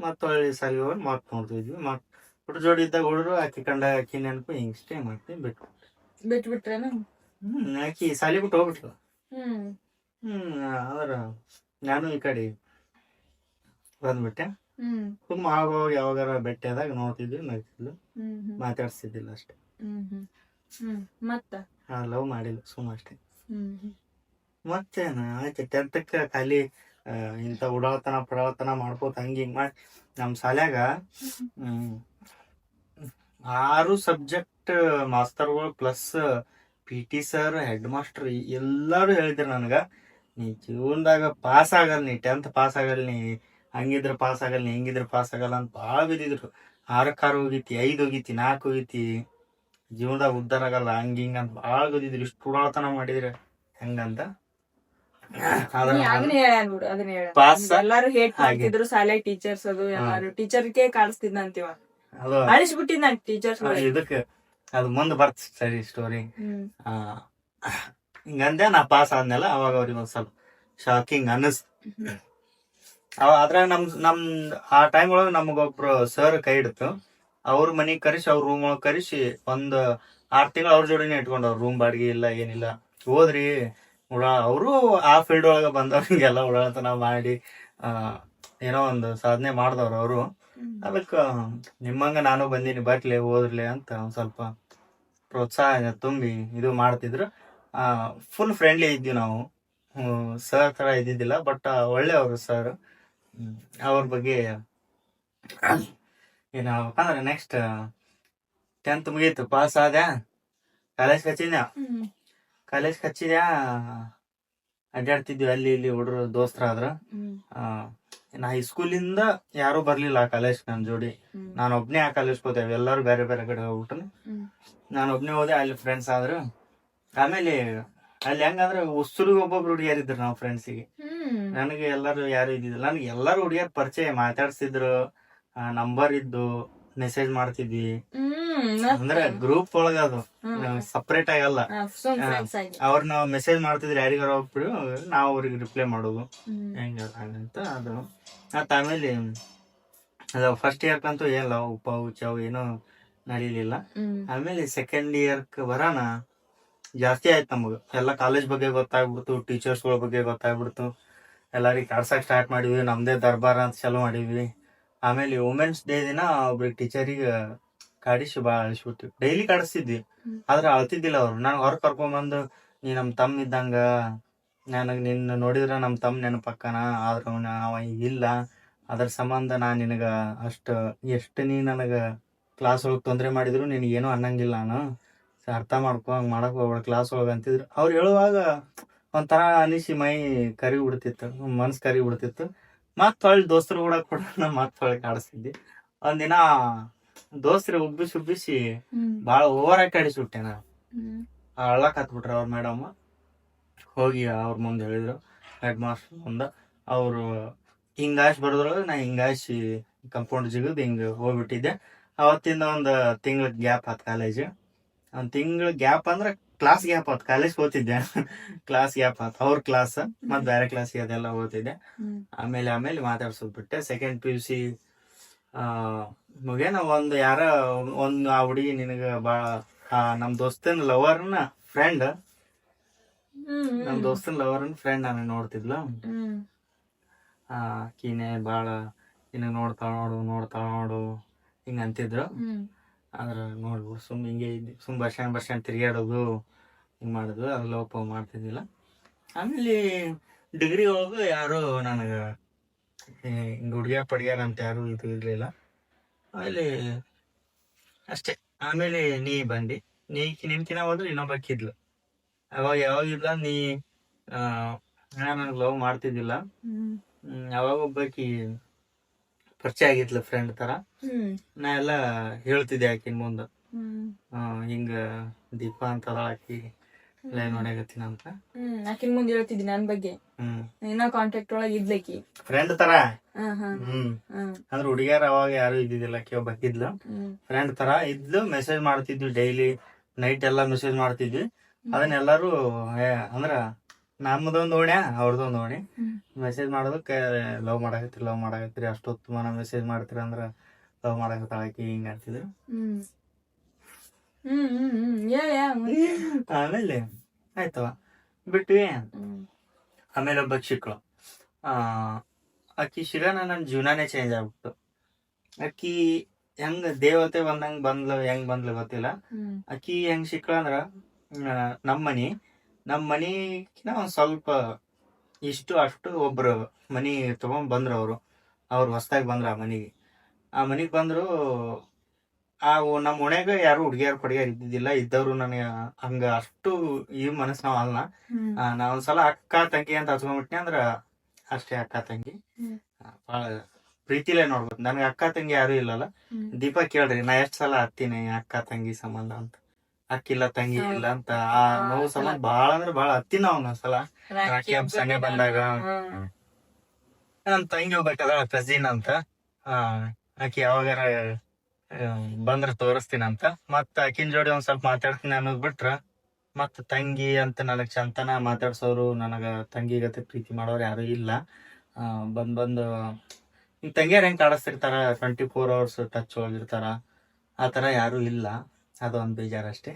ಮತ್ತ ಒಳ್ಳೆ ಶಾಲೆಗೆ ಹೋಗಿ ಮತ್ ನೋಡ್ತಿದ್ವಿ. ಮತ್ ಹುಟ್ಟು ಜೋಡಿ ಇದ್ದಾಗ ಹುಡುಗರು ಆಕಿ ಕಂಡ ಆಕಿ ನೆನಪು ಹಿಂಗಷ್ಟೇ ಮಾಡ್ತೀವಿ, ಬಿಟ್ಬಿಟ್ರೇನು? ಆಕಿ ಶಾಲಿ ಬಿಟ್ಟು ಹೋಗ್ಬಿಟ್ಲು. ಆದ್ರ ನಾನು ಈ ಕಡೆ ಬಂದ್ಬಿಟ್ಟೆ. ಸುಮ್ಮ ಆಗೋವಾಗ ಯಾವಾಗಾರ ಭೇಟಿ ಆದಾಗ ನೋಡ್ತಿದ್ವಿ, ನಗ್ತಿದ್ಲು, ಮಾತಾಡ್ಸ್ತಿದ್ದಿಲ್ಲ ಅಷ್ಟೇ. ಮತ್ತ ಲವ್ ಮಾಡಿಲ್ಲ, ಸುಮ್ಮ ಅಷ್ಟೇ. ಮತ್ತೇನ ಆಯ್ತು, 10th ಖಾಲಿ ಇಂಥ ಉಡಾಳತನ ಪಡಾಳತನ ಮಾಡ್ಕೋತ ಹಂಗ ಹಿಂಗ್ ಮಾಡಿ ನಮ್ ಶಾಲ್ಯಾಗ 6 ಸಬ್ಜೆಕ್ಟ್ ಮಾಸ್ತರ್ಗಳು plus PT sir, head master ಎಲ್ಲಾರು ಹೇಳಿದ್ರು ನನಗ, ನೀ ಜೀವನದಾಗ ಪಾಸ್ ಆಗಲ್ಲ, ನೀ 10th ಪಾಸ್ ಆಗಲ್ಲ, ನೀ ಹಂಗಿದ್ರ ಪಾಸ್ ಆಗಲ್ಲ, ನೀ ಹಿಂಗಿದ್ರ ಪಾಸ್ ಆಗಲ್ಲ ಅಂತ ಭಾಳ ಬಿದ್ದಿದ್ರು. 6 ಹೋಗಿತಿ, 5 ಹೋಗಿತಿ, 4 ಹೋಗಿತಿ, ಜೀವನದಾಗ ಉದ್ದಾರ ಆಗಲ್ಲ, ಹಂಗ ಹಿಂಗ ಅಂತ ಭಾಳ ಬಿದ್ದಿದ್ರು. ಇಷ್ಟು ಉಡಾಳತನ ಮಾಡಿದ್ರೆ ಹೆಂಗಂತ ಪಾಸ್ ಎಲ್ಲಾರು ಹೇಟ್ ಮಾಡ್ತಿದ್ರು ಶಾಲೆ ಟೀಚರ್ಸ್. ಅದು ಎಲ್ಲಾರು ಟೀಚರ್ಗೆ ಕಾಣಿಸ್ತಿದ್ನಂತೀವ, ಅಳಿಸ್ಬಿಟ್ಟಿದ್ ನನ್ ಟೀಚರ್ಸ್. ಇದಕ್ಕೆ ಅದು ಮುಂದೆ ಬರ್ತ ಸರಿ ಸ್ಟೋರಿ. ಹಿಂಗಂದೆ ನಾ ಪಾಸ್ ಆದ್ಮೇಲೆ ಅವಾಗ ಅವ್ರಿಗೆ ಒಂದ್ ಸ್ವಲ್ಪ ಶಾಕಿಂಗ್ ಅನ್ನಿಸ್ತು. ಅದ್ರಾಗ ನಮ್ ಆ ಟೈಮ್ ಒಳಗ ನಮಗೊಬ್ರು ಸರ್ ಕೈ ಹಿಡಿತು. ಅವ್ರ ಮನಿಗ್ ಕರೆಸಿ, ಅವ್ರ ರೂಮ್ ಒಳಗ್ ಕರೆಸಿ ಒಂದ್ 6 ತಿಂಗಳು ಅವ್ರ ಜೋಡಿನೇ ಇಟ್ಕೊಂಡವ್ರು. ರೂಮ್ ಬಾಡಿಗೆ ಇಲ್ಲ, ಏನಿಲ್ಲ. ಹೋದ್ರಿ ಅವರು ಆ ಫೀಲ್ಡ್ ಒಳಗ ಬಂದವ್ರಿಗೆಲ್ಲ ಉಡಾಳತನ ಮಾಡಿ ಏನೋ ಒಂದು ಸಾಧನೆ ಮಾಡ್ದವ್ರು ಅವರು. ಅದಕ್ಕ ನಿಮ್ಮಂಗ ನಾನು ಬಂದೀನಿ, ಬರ್ಲಿ ಹೋದ್ರಲಿ ಅಂತ ಒಂದ್ ಸ್ವಲ್ಪ ಪ್ರೋತ್ಸಾಹ ತುಂಬಿ ಇದು ಮಾಡ್ತಿದ್ರು. ಫುಲ್ ಫ್ರೆಂಡ್ಲಿ ಇದ್ವಿ ನಾವು, ಸರ್ ತರ ಇದ್ದಿದ್ದಿಲ್ಲ, ಬಟ್ ಒಳ್ಳೆ ಅವರು ಸರ್. ಅವ್ರ ಬಗ್ಗೆ ಏನಾಗ್ಬೇಕಂದ್ರೆ ನೆಕ್ಸ್ಟ್ 10th ಮುಗೀತು, ಪಾಸ್ ಆದ್ಯಾ, ಕಾಲೇಜ್ ಹಚ್ಚಿದ್ಯಾ, ಅಡ್ಡಾಡ್ತಿದ್ವಿ ಅಲ್ಲಿ ಇಲ್ಲಿ ಹುಡುಗರು ದೋಸ್ತರಾದ್ರ. ನಾ ಹೈಸ್ಕೂಲಿಂದ ಯಾರು ಬರ್ಲಿಲ್ಲ ಆ ಕಾಲೇಜ್ ನನ್ ಜೋಡಿ. ನಾನು ಒಬ್ನೇ ಆ ಕಾಲೇಜ್ ಹೋದೇವ್, ಎಲ್ಲಾರು ಬೇರೆ ಬೇರೆ ಕಡೆ ಹೋಗ್ಬಿಟ್ಟು ನಾನು ಒಬ್ನೇ ಹೋದೆ. ಅಲ್ಲಿ ಫ್ರೆಂಡ್ಸ್ ಆದ್ರು. ಆಮೇಲೆ ಅಲ್ಲಿ ಹೆಂಗಂದ್ರೆ ಉಸ್ತೂರಿಗೆ ಒಬ್ಬೊಬ್ರು ಹುಡುಗಿಯರಿದ್ರು ನಾವು ಫ್ರೆಂಡ್ಸಿಗೆ. ನನಗೆ ಎಲ್ಲಾರು ಯಾರು ಇದ್ದಿದ್ದಿಲ್ಲ. ನನಗೆ ಎಲ್ಲಾರು ಹುಡುಗಿಯರ್ ಪರಿಚಯ, ಮಾತಾಡ್ಸಿದ್ರು, ನಂಬರ್ ಇದ್ದು ಮೆಸೇಜ್ ಮಾಡ್ತಿದ್ವಿ. ಅಂದ್ರೆ ಗ್ರೂಪ್ ಒಳಗ ಅದು ಸಪ್ರೇಟ್ ಆಗಲ್ಲ. ಅವ್ರ ನಾವ್ ಮೆಸೇಜ್ ಮಾಡ್ತಿದ್ರಿ ಯಾರಿಗಾರ ಹೋಗ್ಬಿಡು, ನಾವ್ ಅವ್ರಿಗೆ ರಿಪ್ಲೈ ಮಾಡೋದು ಹೆಂಗಂತ ಅದು. ಮತ್ತ ಆಮೇಲೆ ಅದು ಫಸ್ಟ್ ಇಯರ್ ಕಂತೂ ಏನಿಲ್ಲ, ಉಪ್ಪ ಹುಚ್ಚಾವು ಏನೋ ನಡೀಲಿಲ್ಲ. ಆಮೇಲೆ ಸೆಕೆಂಡ್ ಇಯರ್ಕ್ ಬರಾನ ಜಾಸ್ತಿ ಆಯ್ತು ನಮಗ. ಎಲ್ಲ ಕಾಲೇಜ್ ಬಗ್ಗೆ ಗೊತ್ತಾಗ್ಬಿಡ್ತು, ಟೀಚರ್ಸ್ ಗಳ ಬಗ್ಗೆ ಗೊತ್ತಾಗ್ಬಿಡ್ತು. ಎಲ್ಲಾರಿಗ ಕಾಡ್ಸಕ್ ಸ್ಟಾರ್ಟ್ ಮಾಡಿದ್ವಿ, ನಮ್ದೇ ದರ್ಬಾರ ಅಂತ ಚಾಲೂ ಮಾಡಿದ್ವಿ. ಆಮೇಲೆ ವುಮೆನ್ಸ್ ಡೇ ದಿನ ಒಬ್ರಿಗೆ ಟೀಚರಿಗೆ ಕಾಡಿಸಿ ಭಾಳ ಅಳಿಸ್ಬಿಟ್ವಿ. ಡೈಲಿ ಕಾಡಿಸ್ತಿದ್ವಿ, ಆದ್ರೆ ಅಳ್ತಿದ್ದಿಲ್ಲ ಅವ್ರು. ನಾನು ಹೊರಗೆ ಕರ್ಕೊಂಬಂದು, ನೀ ನಮ್ ತಮ್ಮ ಇದ್ದಂಗ, ನನಗ್ ನಿನ್ನ ನೋಡಿದ್ರ ನಮ್ ತಮ್ಮ ನೆನಪಕ್ಕನ, ಆದ್ರ ಅವ ಇಲ್ಲ, ಅದ್ರ ಸಂಬಂಧ ನಾ ನಿನಗ ಎಷ್ಟು ನೀ ನನಗ ಕ್ಲಾಸ್ ಒಳಗ್ ತೊಂದ್ರೆ ಮಾಡಿದ್ರು ನಿನಗೇನು ಅನ್ನಂಗಿಲ್ಲ, ನಾನು ಅರ್ಥ ಮಾಡ್ಕೊ, ಹಂಗ್ ಮಾಡಕ್ ಹೋಗ್ಬೇಡ ಕ್ಲಾಸ್ ಒಳಗ ಅಂತಿದ್ರು. ಅವ್ರು ಹೇಳುವಾಗ ಒಂಥರ ಅನಿಸಿ ಮೈ ಕರಿ ಬಿಡ್ತಿತ್ತು, ಮನ್ಸ್ ಕರಿ ಬಿಡ್ತಿತ್ತು. ಮತ್ ಹೊಳ್ಳಿ ದೋಸ್ತರು ಕೂಡ ಮತ್ ಹೊಳ್ಳಿ ಕಾಡಿಸ್ತಿದ್ವಿ. ಒಂದಿನ ದೋಸ್ತ್ರಿ ಉಬ್ಬಿಸಿ ಬಾಳ ಓವರ್ ಆಗಿ ಕಾಡಿಸ್ಬಿಟ್ಟೆ. ನಾ ಅಳ್ಳಕ್ ಹತ್ಬಿಟ್ರ ಅವ್ರ ಮೇಡಮ್. ಹೋಗಿ ಅವ್ರ ಮುಂದೆ ಹೇಳಿದ್ರು, ಹೆಡ್ ಮಾಸ್ಟರ್ ಮುಂದ. ಅವ್ರು ಹಿಂಗಾಶ್ ಬರೋದ್ರೊಳಗೆ ನಾ ಹಿಂಗಾಶಿ ಕಂಪೌಂಡ್ ಜಿಗದ್ ಹಿಂಗ ಹೋಗ್ಬಿಟ್ಟಿದ್ದೆ. ಅವತ್ತಿಂದ ಒಂದ್ ತಿಂಗಳ ಗ್ಯಾಪ್ ಆತ್ ಕಾಲೇಜ್. ಒಂದ್ ತಿಂಗಳ ಗ್ಯಾಪ್ ಅಂದ್ರ ಕ್ಲಾಸ್ ಗ್ಯಾಪ್ ಆತ್, ಕಾಲೇಜ್ ಹೋಗ್ತಿದ್ದೆ. ಕ್ಲಾಸ್ ಗ್ಯಾಪ್ ಆತ್, ಅವ್ರ ಕ್ಲಾಸ್ ಮತ್ ಬೇರೆ ಕ್ಲಾಸಿಗೆ ಅದೆಲ್ಲ ಹೋಗ್ತಿದ್ದೆ. ಆಮೇಲೆ ಮಾತಾಡ್ಸೋದ್ ಬಿಟ್ಟೆ. ಸೆಕೆಂಡ್ PUC ಮುಗೇನ ಒಂದ್ ಆ ಹುಡುಗಿ ನಿನಗ ಬಾಳ ನಮ್ ದೋಸ್ತನ್ ಲವರ್ನ ಫ್ರೆಂಡ್ ನಾನು ನೋಡ್ತಿದ್ಲು. ಆಕಿನೇ ಬಾಳ ನಿನಗ್ ನೋಡ್ತಾಳ ನೋಡು ಹಿಂಗ ಅಂತಿದ್ರು. ಆದ್ರ ನೋಡ್ಬಿಡು ಸುಮ್ ಹಿಂಗೆ ಇದ್ವಿ, ಸುಮ್ ಬರ್ಷನ್ ತಿರ್ಗಾಡೋದು ಹಿಂಗ್ ಮಾಡಿದ್ವು. ಅದು ಲೋಪ ಮಾಡ್ತಿದ್ದಿಲ್ಲ. ಆಮೇಲೆ ಡಿಗ್ರಿ ಒಳಗ ಯಾರು ನನಗ ಹಿಂಗೆ ಹುಡುಗ್ಯಾರ ಪಡ್ಗ್ಯಾರ ಅಂತ ಯಾರು ಇದು ಇರಲಿಲ್ಲ. ಆಮೇಲೆ ಅಷ್ಟೇ. ಆಮೇಲೆ ನೀ ಬಂದು ನಿನ್ಕಿನ ಹೋದ್ರೆ ಇನ್ನೊಬ್ಬಕ್ಕಿದ್ಲು. ಯಾವಾಗಿಲ್ಲ ನೀ ನನಗೆ ಲವ್ ಮಾಡ್ತಿದ್ದಿಲ್ಲ. ಅವಾಗ ಒಬ್ಬಾಕಿ ಪರಿಚಯ ಆಗಿದ್ಲು ಫ್ರೆಂಡ್ ತರ. ನಾ ಎಲ್ಲ ಹೇಳ್ತಿದ್ದೆ ಆಕಿನ ಮುಂದೆ, ಹಿಂಗ ದೀಪಾ ಅಂತ ಆಕಿ ಲೈನ್ ಹೊಡ್ಯಾಕತ್ತೀನಿ ಅಂತ. ಆಕಿನ ಮುಂದೆ ಹೇಳ್ತಿದ್ದಿ ನನ್ ಬಗ್ಗೆ. ಇನ್ನ ಕಾಂಟ್ಯಾಕ್ಟ್ ಒಳಗೆ ಇದ್ಲಕಿ ಫ್ರೆಂಡ್ ತರ. ಅಂದ್ರೆ ಹುಡುಗಿಯರ ಅವಾಗ ಯಾರು ಇದ್ದಿದ್ದಿಲ್ಲ, ಆಕಿ ಒಬ್ಬ ಇದ್ಲು ಫ್ರೆಂಡ್ ತರ ಇದ್ಲು. ಮೆಸೇಜ್ ಮಾಡ್ತಿದ್ವಿ ಡೈಲಿ, ನೈಟ್ ಎಲ್ಲಾ ಮೆಸೇಜ್ ಮಾಡ್ತಿದ್ವಿ. ಅದನ್ನೆಲ್ಲರೂ ಅಂದ್ರ ನಮ್ದೊಂದು ಓಣ್ಯ ಅವ್ರದೊಂದು ಓಣಿ. ಮೆಸೇಜ್ ಮಾಡೋದಕ್ಕೆ ಲವ್ ಮಾಡಾಕತ್ತೀರಿ ಅಷ್ಟೊತ್ತು ಮನ ಮೆಸೇಜ್ ಮಾಡ್ತೀರ ಅಂದ್ರ ಲವ್ ಮಾಡಾಕತ್ತಾಳ ಆಕಿ ಹಿಂಗ ಅಂತಿದ್ರು. ಆಮೇಲೆ ಆಯ್ತವ ಬಿಟ್ವಿ. ಆಮೇಲೆ ಒಬ್ಬ ಸಿಕ್ಳು. ಅಕ್ಕಿ ಸಿಗನ ನನ್ನ ಜೀವನಾನೇ ಚೇಂಜ್ ಆಗ್ಬಿಟ್ಟು. ಅಕ್ಕಿ ಹೆಂಗ ದೇವತೆ ಬಂದಂಗ ಹೆಂಗ್ ಬಂದ್ಲು ಗೊತ್ತಿಲ್ಲ. ಅಕ್ಕಿ ಹೆಂಗ್ ಸಿಕ್ಳ ಅಂದ್ರ ನಮ್ಮ ಮನಿಕಿನ ಒಂದ್ ಸ್ವಲ್ಪ ಇಷ್ಟು ಅಷ್ಟು ಒಬ್ರು ಮನಿ ತಗೊಂಡ್ ಬಂದ್ರು. ಅವ್ರು ಹೊಸದಾಗಿ ಬಂದ್ರ ಆ ಮನಿಗ್ ಬಂದ್ರು. ನಮ್ಮ ಓಣ್ಯಾಗ ಯಾರು ಹುಡುಗಿಯರ್ ಪಡಿಯಾರ ಇದ್ದಿದ್ದಿಲ್ಲ. ಇದ್ದವ್ರು ನನಗೆ ಹಂಗ ಅಷ್ಟು ಈ ಮನಸ್ ನಾವ್ ಅಲ್ಲ. ನಾ ಒಂದ್ಸಲ ಅಕ್ಕ ತಂಗಿ ಅಂತ ಹಚ್ಕೊಂಡ್ಬಿಟ್ನಿ ಅಂದ್ರ ಅಷ್ಟೇ. ಅಕ್ಕ ತಂಗಿ ಬಾಳ ಪ್ರೀತಿಲೇ ನೋಡ್ಬೋದು. ನನ್ಗೆ ಅಕ್ಕ ತಂಗಿ ಯಾರು ಇಲ್ಲಲ್ಲ. ದೀಪಾ ಕೇಳ್ರಿ, ನಾ ಎಷ್ಟ್ ಸಲ ಹತ್ತೀನಿ ಅಕ್ಕ ತಂಗಿ ಸಂಬಂಧ ಅಂತ. ಅಕ್ಕಿಲ್ಲ ತಂಗಿ ಇಲ್ಲ ಅಂತ ಆ ನೋವು ಸಂಬಂಧ ಬಾಳ ಅಂದ್ರೆ ಬಾಳ ಹತ್ತಿನ ಒಂದೊಂದ್ಸಲ. ರಾಖಿ ಹಬ್ಬ ಸನೆ ಬಂದಾಗ ನನ್ ತಂಗಿ ಹೋಗ್ಬೇಕದ ಕಸಿನ್ ಅಂತ. ಆಕಿ ಯಾವಾಗಾರ ಬಂದ್ರ ತೋರಿಸ್ತೀನಿ ಅಂತ. ಮತ್ತ ಆಕಿನ ಜೋಡಿ ಒಂದ್ ಸ್ವಲ್ಪ ಮಾತಾಡ್ತೀನಿ ಅನ್ನೋದ್ ಬಿಟ್ರ ಮತ್ ತಂಗಿ ಅಂತ ನನಗ್ ಚಂತನ ಮಾತಾಡ್ಸೋರು, ನನಗ ತಂಗಿ ಗತೆ ಪ್ರೀತಿ ಮಾಡೋರು ಯಾರು ಇಲ್ಲ. ಬಂದು ಹಿಂಗ್ ತಂಗಿಯರ್ ಹೆಂಗ್ ಕಾಡಿಸ್ತಿರ್ತಾರ 24 hours ಟಚ್ ಒಳಗಿರ್ತಾರ, ಆ ತರ ಯಾರು ಇಲ್ಲ. ಅದೊಂದ್ ಬೇಜಾರಷ್ಟೇ.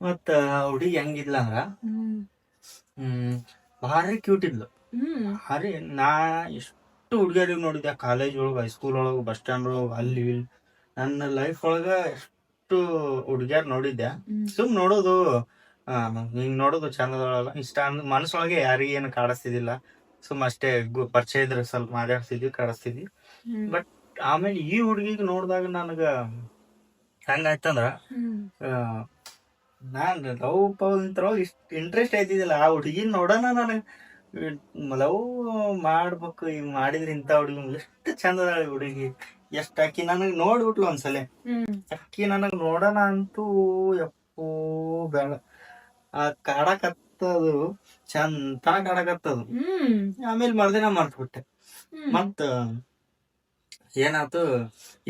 ಮತ್ತ ಹುಡುಗಿ ಹೆಂಗಿದ್ಲ ಅಂದ್ರ ಭಾರಿ ಕ್ಯೂಟ್ ಇದ್ಲು. ಭಾರಿ ನಾ ಎಷ್ಟು ಹುಡುಗಿಯರಿಗೆ ನೋಡಿದ್ದೆ ಕಾಲೇಜ್ ಒಳಗ, ಹೈಸ್ಕೂಲ್ ಒಳಗ, ಬಸ್ ಸ್ಟ್ಯಾಂಡ್ ಒಳಗ, ಅಲ್ಲಿ ನನ್ನ ಲೈಫ್ ಒಳಗ ಎಷ್ಟು ಹುಡುಗಿಯರ್ ನೋಡಿದ್ದೆ. ಸುಮ್ ನೋಡೋದು ಹಿಂಗ್ ನೋಡೋದು ಚಂದದೊಳಗ ಇಷ್ಟ ಮನಸ್ಸೊಳಗೆ ಯಾರಿಗ ಏನು ಕಾಡಿಸ್ತಿದ್ದಿಲ್ಲ. ಸುಮ್ ಅಷ್ಟೇ ಪರಿಚಯ ಇದ್ರೆ ಸ್ವಲ್ಪ ಮಾತಾಡ್ತಿದ್ವಿ, ಕಾಡಿಸ್ತಿದ್ವಿ. ಬಟ್ ಆಮೇಲೆ ಈ ಹುಡುಗಿಗೆ ನೋಡಿದಾಗ ನನಗ ಹೆಂಗಾಯ್ತಂದ್ರ ನಾನ್ ಲವ್ ಪವ್ ಇಷ್ಟ ಇಂಟ್ರೆಸ್ಟ್ ಆಯ್ತಿದ್ದಿಲ್ಲ. ಆ ಹುಡುಗಿನ ನೋಡೋಣ ನನಗ್ ಲವ್ ಮಾಡ್ಬೇಕು. ಹಿಂಗ್ ಮಾಡಿದ್ರೆ ಇಂತ ಹುಡುಗಿ ಎಷ್ಟು ಚಂದ ಹುಡುಗಿ. ಎಷ್ಟ್ ಅಕ್ಕಿ ನನಗ್ ನೋಡ್ಬಿಟ್ಲು ಒಂದ್ಸಲ. ಅಕ್ಕಿ ನನಗ್ ನೋಡೋಣ ಅಂತೂ ಎಪ್ಪೋ ಬೇಡ ಕಾಡಕತ್ತದು, ಚಂದ ಕಾಡಕತ್ತದು. ಆಮೇಲೆ ಮರ್ದಿನ ಮರ್ತ್ಬಿಟ್ಟೆ. ಮತ್ತ ಏನಾಯ್ತು,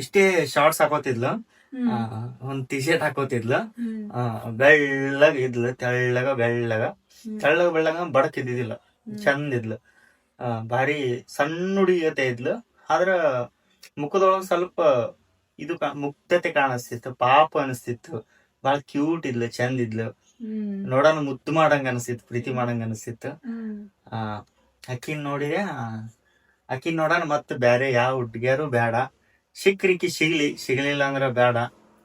ಇಷ್ಟೇ ಶಾರ್ಟ್ಸ್ ಹಾಕೋತಿದ್ಲು, ಒಂದ್ ಟಿ ಶರ್ಟ್ ಹಾಕೋತಿದ್ಲು, ಬೆಳ್ಳಗ ಇದ್ಲು, ತೆಳ್ಳಗ ಬೆಳ್ಳಗ ಬಡಕ್ ಇದ್ದಿದ್ದಿಲ್ಲ, ಚಂದ ಇದ್ಲು. ಭಾರಿ ಸಣ್ಣ ಹುಡುಗಿ ಇದ್ಲು. ಆದ್ರ ಮುಖದೊಳಗ ಸ್ವಲ್ಪ ಇದು ಮುಕ್ತತೆ ಕಾಣಿಸ್ತಿತ್ತು, ಪಾಪ ಅನಿಸ್ತಿತ್ತು. ಬಾಳ ಕ್ಯೂಟ್ ಇದ್ಲು, ಚಂದ ಇದ್ಲು. ನೋಡೋಣ ಮುದ್ದು ಮಾಡಂಗ ಅನಿಸ್ತಿತ್ತು, ಪ್ರೀತಿ ಮಾಡಂಗ ಅನಿಸ್ತಿತ್ತು. ಅಕ್ಕಿನ್ ನೋಡಿದೆ. ಅಕ್ಕಿನ್ ನೋಡೋಣ ಮತ್ತ ಬ್ಯಾರೆ ಯಾವ ಹುಡ್ಗ್ಯಾರು ಬೇಡ. ಸಿಕ್ರಿಕಿ ಸಿಗ್ಲಿಲ್ಲ ಅಂದ್ರ ಬೇಡ,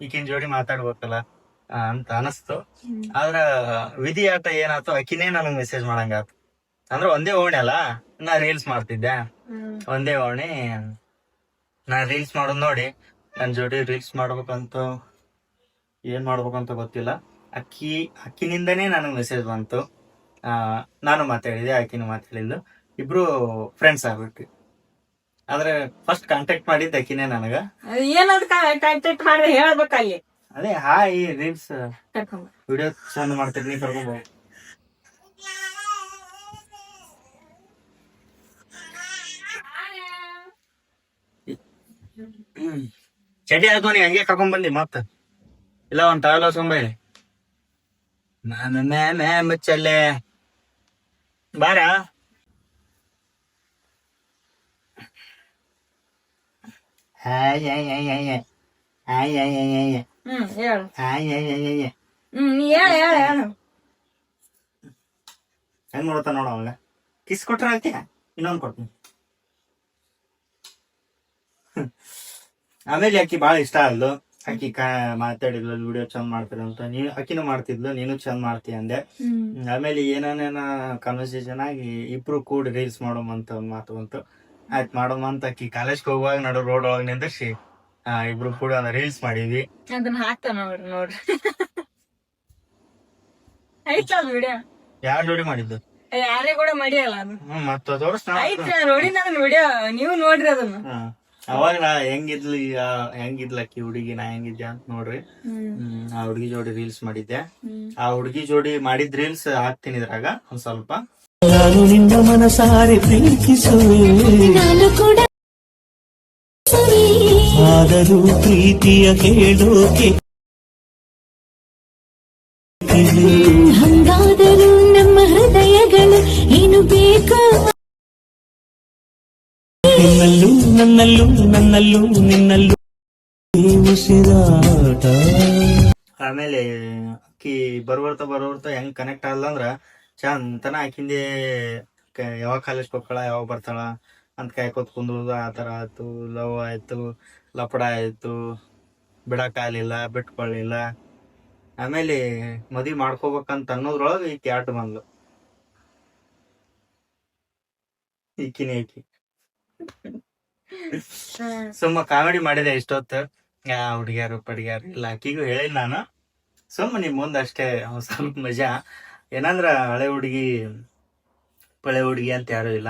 ಈಕಿನ್ ಜೋಡಿ ಮಾತಾಡ್ಬೇಕಲ್ಲ ಅಂತ ಅನಸ್ತು. ಆದ್ರ ವಿಧಿ ಆಟ ಏನಾಯ್ತು, ಅಕ್ಕಿನೇ ನನಗ್ ಮೆಸೇಜ್ ಮಾಡಂಗ ಆತು. ಅಂದ್ರ ಒಂದೇ ಓಣಿ ಅಲ್ಲ, ನಾ ರೀಲ್ಸ್ ಮಾಡ್ತಿದ್ದೆ. ಒಂದೇ ಓಣಿ, ನಾ ರೀಲ್ಸ್ ಮಾಡೋದ್ ನೋಡಿ ನನ್ ಜೋಡಿ ರೀಲ್ಸ್ ಮಾಡ್ಬೇಕಂತ ಏನ್ ಮಾಡ್ಬೇಕಂತ ಗೊತ್ತಿಲ್ಲ. ಅಕ್ಕಿನಿಂದನೇ ನನಗ್ ಮೆಸೇಜ್ ಬಂತು. ನಾನು ಮಾತಾಡಿದೆ, ಆಕಿನೂ ಮಾತಾಡಿದ್ಲು. ಇಬ್ರು ಫ್ರೆಂಡ್ಸ್ ಆಗ್ಬಿಟ್ವಿ. ಆದ್ರೆ ಫಸ್ಟ್ ಕಾಂಟ್ಯಾಕ್ಟ್ ಮಾಡಿದ್ದ ಅಕ್ಕಿನೇ ನನಗ. ಏನಾದ್ರು ಕಾಂಟ್ಯಾಕ್ಟ್ ಮಾಡಿ ಹೇಳ್ಬೇಕಲ್ಲಿ. ಅದೇ ಹಾಯ್ ರೀಲ್ಸ್ ವಿಡಿಯೋ ಚಂದ ಮಾಡ್ತೀರಿ, ನೀ ಕರ್ಕೊಂಡ್ ಚಡಿ ಹಾಕೋನಿ ಹಂಗೆ ಕರ್ಕೊಂಡ್ ಬಂದಿ. ಮತ್ತ ಇಲ್ಲ ಒಂದ್ ಟವಲ್ ಹಾಕೊಂಬೈ. ಮ್ಯಾಮ ಮುಚ್ಚಲ್ಲೇ ಬಾರ. Hi hi hi hi hi hi hi hi ಹೇಳು. ಹಾಯ್ ಹಾಯ್ ಹಾಯ್ ಹಾಯ್ ನೀ ಹೇಳು. ಹೆಂಗ್ ನೋಡ್ತಾ ನೋಡ ಅವಾಗ ಕಿಸ್ ಕೊಟ್ರ ಆಗ್ತೀಯ, ಇನ್ನೊಂದ್ ಕೊಡ್ತೀನಿ. ಆಮೇಲೆ ಅಕ್ಕಿ ಬಾಳ ಇಷ್ಟ ಆದ್ಲು. ಅಕ್ಕಿ ಮಾತಾಡಿದ್ಲು, ವಿಡಿಯೋ ಚಂದ ಮಾಡ್ತೀರಂತ. ಅಕ್ಕಿನೂ ಮಾಡ್ತಿದ್ಲು, ನೀನು ಚಂದ ಮಾಡ್ತೀಯ ಅಂದೆ. ಆಮೇಲೆ ಏನೇನ ಕನ್ವರ್ಸೇಷನ್ ಆಗಿ ಇಬ್ರು ಕೂಡಿ ರೀಲ್ಸ್ ಮಾಡೋಮಂತ ಒಂದ್ ಮಾತು ಬಂತು. ಆಯ್ತು ಮಾಡೋದು ಅಂತ ಆಕಿ ಕಾಲೇಜ್ಗೆ ಹೋಗುವಾಗ ನಡು ರೋಡ್ ಒಳಗೆ ನಿಂದಿರ್ಸಿ ಇಬ್ರು ಕೂಡ ರೀಲ್ಸ್ ಮಾಡಿದ್ವಿ. ಅದನ್ನ ಹಾಕ್ತಾನ ನೋಡ್ರಿ ಐತಲ್ಲ ವಿಡಿಯೋ. ಯಾರ್ ಜೋಡಿ ಮಾಡಿದ್ದು? ಯಾರೇ ಕೂಡ ಮಾಡಿಯಲ್ಲ ಅದು. ಮತ್ತ ತೋರಿಸ್ತಾ ಐತ್ ನೋಡಿ ನನ್ನ ವಿಡಿಯೋ, ನೀವು ನೋಡ್ರಿ ಅದನ್ನ. ಅವಾಗ ನಾ ಹೆಂಗಿದ್ಲ ಅಕ್ಕಿ ಹುಡುಗಿ, ನಾ ಹೆಂಗಿದ್ದೆ ಅಂತ ನೋಡ್ರಿ. ಆ ಹುಡುಗಿ ಜೋಡಿ ರೀಲ್ಸ್ ಮಾಡಿದ್ದೆ. ಆ ಹುಡುಗಿ ಜೋಡಿ ಮಾಡಿದ್ ರೀಲ್ಸ್ ಹಾಕ್ತೀನಿ ಇದ್ರಾಗ ಒಂದ್ ಸ್ವಲ್ಪ. ನಾನು ನಿನ್ನ ಮನಸಾರೆ ಪ್ರೀತಿಸುವೆ, ನಾನು ಕೂಡ ಆದರೂ ಪ್ರೀತಿಯ ಕೇಳೋಕೆ ಹಂಗಾದರೂ ನಮ್ಮ ಹೃದಯಗಳು ಏನು ಬೇಕು. ನಿನ್ನಲ್ಲೂ ನನ್ನಲ್ಲೂ ನನ್ನಲ್ಲೂ ನಿನ್ನಲ್ಲೂ ಉಸಿರಾಟ. ಆಮೇಲೆ ಅಕ್ಕಿ ಬರ್ಬರ್ತಾ ಹೆಂಗ್ ಕನೆಕ್ಟ್ ಆಗಲ್ಲ ಅಂದ್ರ ಚಂತನ ಆಕಿಂದೆ ಯಾವಾಗ ಕಾಲೇಜ್ ಹೋಗ್ತಾಳ ಯಾವಾಗ ಬರ್ತಾಳ ಅಂತ ಕಾಯ್ಕೋತ್ ಕುಂದ್ರುದು. ಆ ತರ ಆಯ್ತು, ಲವ್ ಆಯ್ತು, ಲಪಡ ಆಯ್ತು, ಬಿಡಕ್ಕಾಗಲಿಲ್ಲ, ಬಿಟ್ಕೊಳ್ಳಿಲ್ಲ. ಆಮೇಲೆ ಮದ್ವಿ ಮಾಡ್ಕೋಬೇಕಂತ ಅನ್ನೋದ್ರೊಳಗೆ ಈಕಿ ಆಟ ಬಂದ್ಲು. ಈಕಿನೇ ಈಕಿ ಸುಮ್ಮ ಕಾಮಿಡಿ ಮಾಡಿದೆ ಇಷ್ಟೊತ್ತು. ಹುಡುಗ್ಯಾರು ಪಡಿಗ್ಯಾರು ಇಲ್ಲ, ಆಕಿಗೂ ಹೇಳಿಲ್ಲ ನಾನು. ಸುಮ್ಮ ನಿಮ್ ಮುಂದೆ ಅಷ್ಟೇ ಒಂದ್ ಸ್ವಲ್ಪ ಮಜಾ. ಏನಂದ್ರ ಹಳೆ ಹುಡುಗಿ ಪಳೆ ಹುಡುಗಿ ಅಂತ ಯಾರು ಇಲ್ಲ.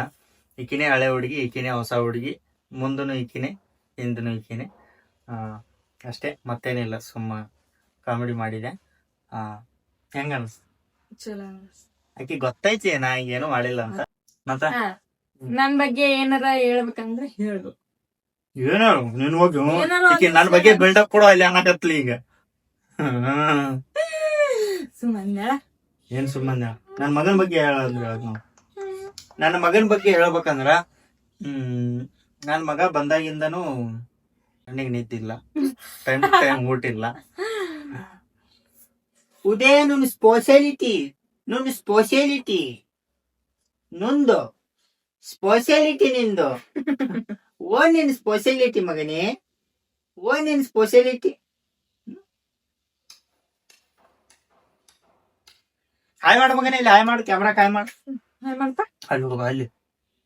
ಈಕಿನೇ ಹಳೆ ಹುಡುಗಿ, ಈಕಿನೇ ಹೊಸ ಹುಡುಗಿ, ಮುಂದನು ಈಕಿನೇ, ಹಿಂದನು ಈಕಿನೇ. ಅಷ್ಟೇ, ಮತ್ತೇನಿಲ್ಲ. ಸುಮ್ಮ ಕಾಮಿಡಿ ಮಾಡಿದೆ. ಹೆಂಗ ಅನ್ಸ್? ಚಲೋ. ಆಕಿ ಗೊತ್ತೈತಿ ನಾ ಏನು ಮಾಡಿಲ್ಲ ಅಂತ. ಮತ್ತ ನನ್ ಬಗ್ಗೆ ಏನಾರ ಹೇಳ್ಬೇಕಂದ್ರೆ ಹೇಳ್ಬೇಕು. ಏನೋ ನಿನ್ ಹೋಗಿ ಈಕಿ ನನ್ ಬಗ್ಗೆ ಬಿಲ್ಡಪ್ ಕೊಡೋ ಅಲ್ಲಿ ಅನ್ನಕತ್ಲಿ ಈಗ. ಸುಮ್ಮನೆ ಏನ್ ಸುಮ್ಮನೆ ನನ್ ಮಗನ್ ಬಗ್ಗೆ ಹೇಳಂದ್ರ ನಾವು ನನ್ನ ಮಗನ್ ಬಗ್ಗೆ ಹೇಳ್ಬೇಕಂದ್ರ ನನ್ ಮಗ ಬಂದಾಗಿಂದನು ನನಗೆ ನಿದ್ದಿಲ್ಲ, ಟೈಮ್ ಟು ಟೈಮ್ ಊಟಿಲ್ಲ. ಉದೇ ನನ್ನ ಸ್ಪೆಷಾಲಿಟಿ, ನೊಂದು ಸ್ಪೆಷಾಲಿಟಿ ನಿಂದು. ಓ ನಿನ್ ಸ್ಪೆಷಾಲಿಟಿ ಮಗನೇ, ಓ ನಿನ್ ಸ್ಪೆಷಾಲಿಟಿ. ಹಾಯ್ ಮಾಡು ಮಗನೇ, ಇಲ್ಲಿ ಹಾಯ್ ಮಾಡು, ಕ್ಯಾಮ್ರಾ ಹಾಯ್ ಮಾಡು. ಹಾಯ್ ಮಾಡ್ತಾ ಅಲ್ಲಿ ಹೋಗ, ಅಲ್ಲಿ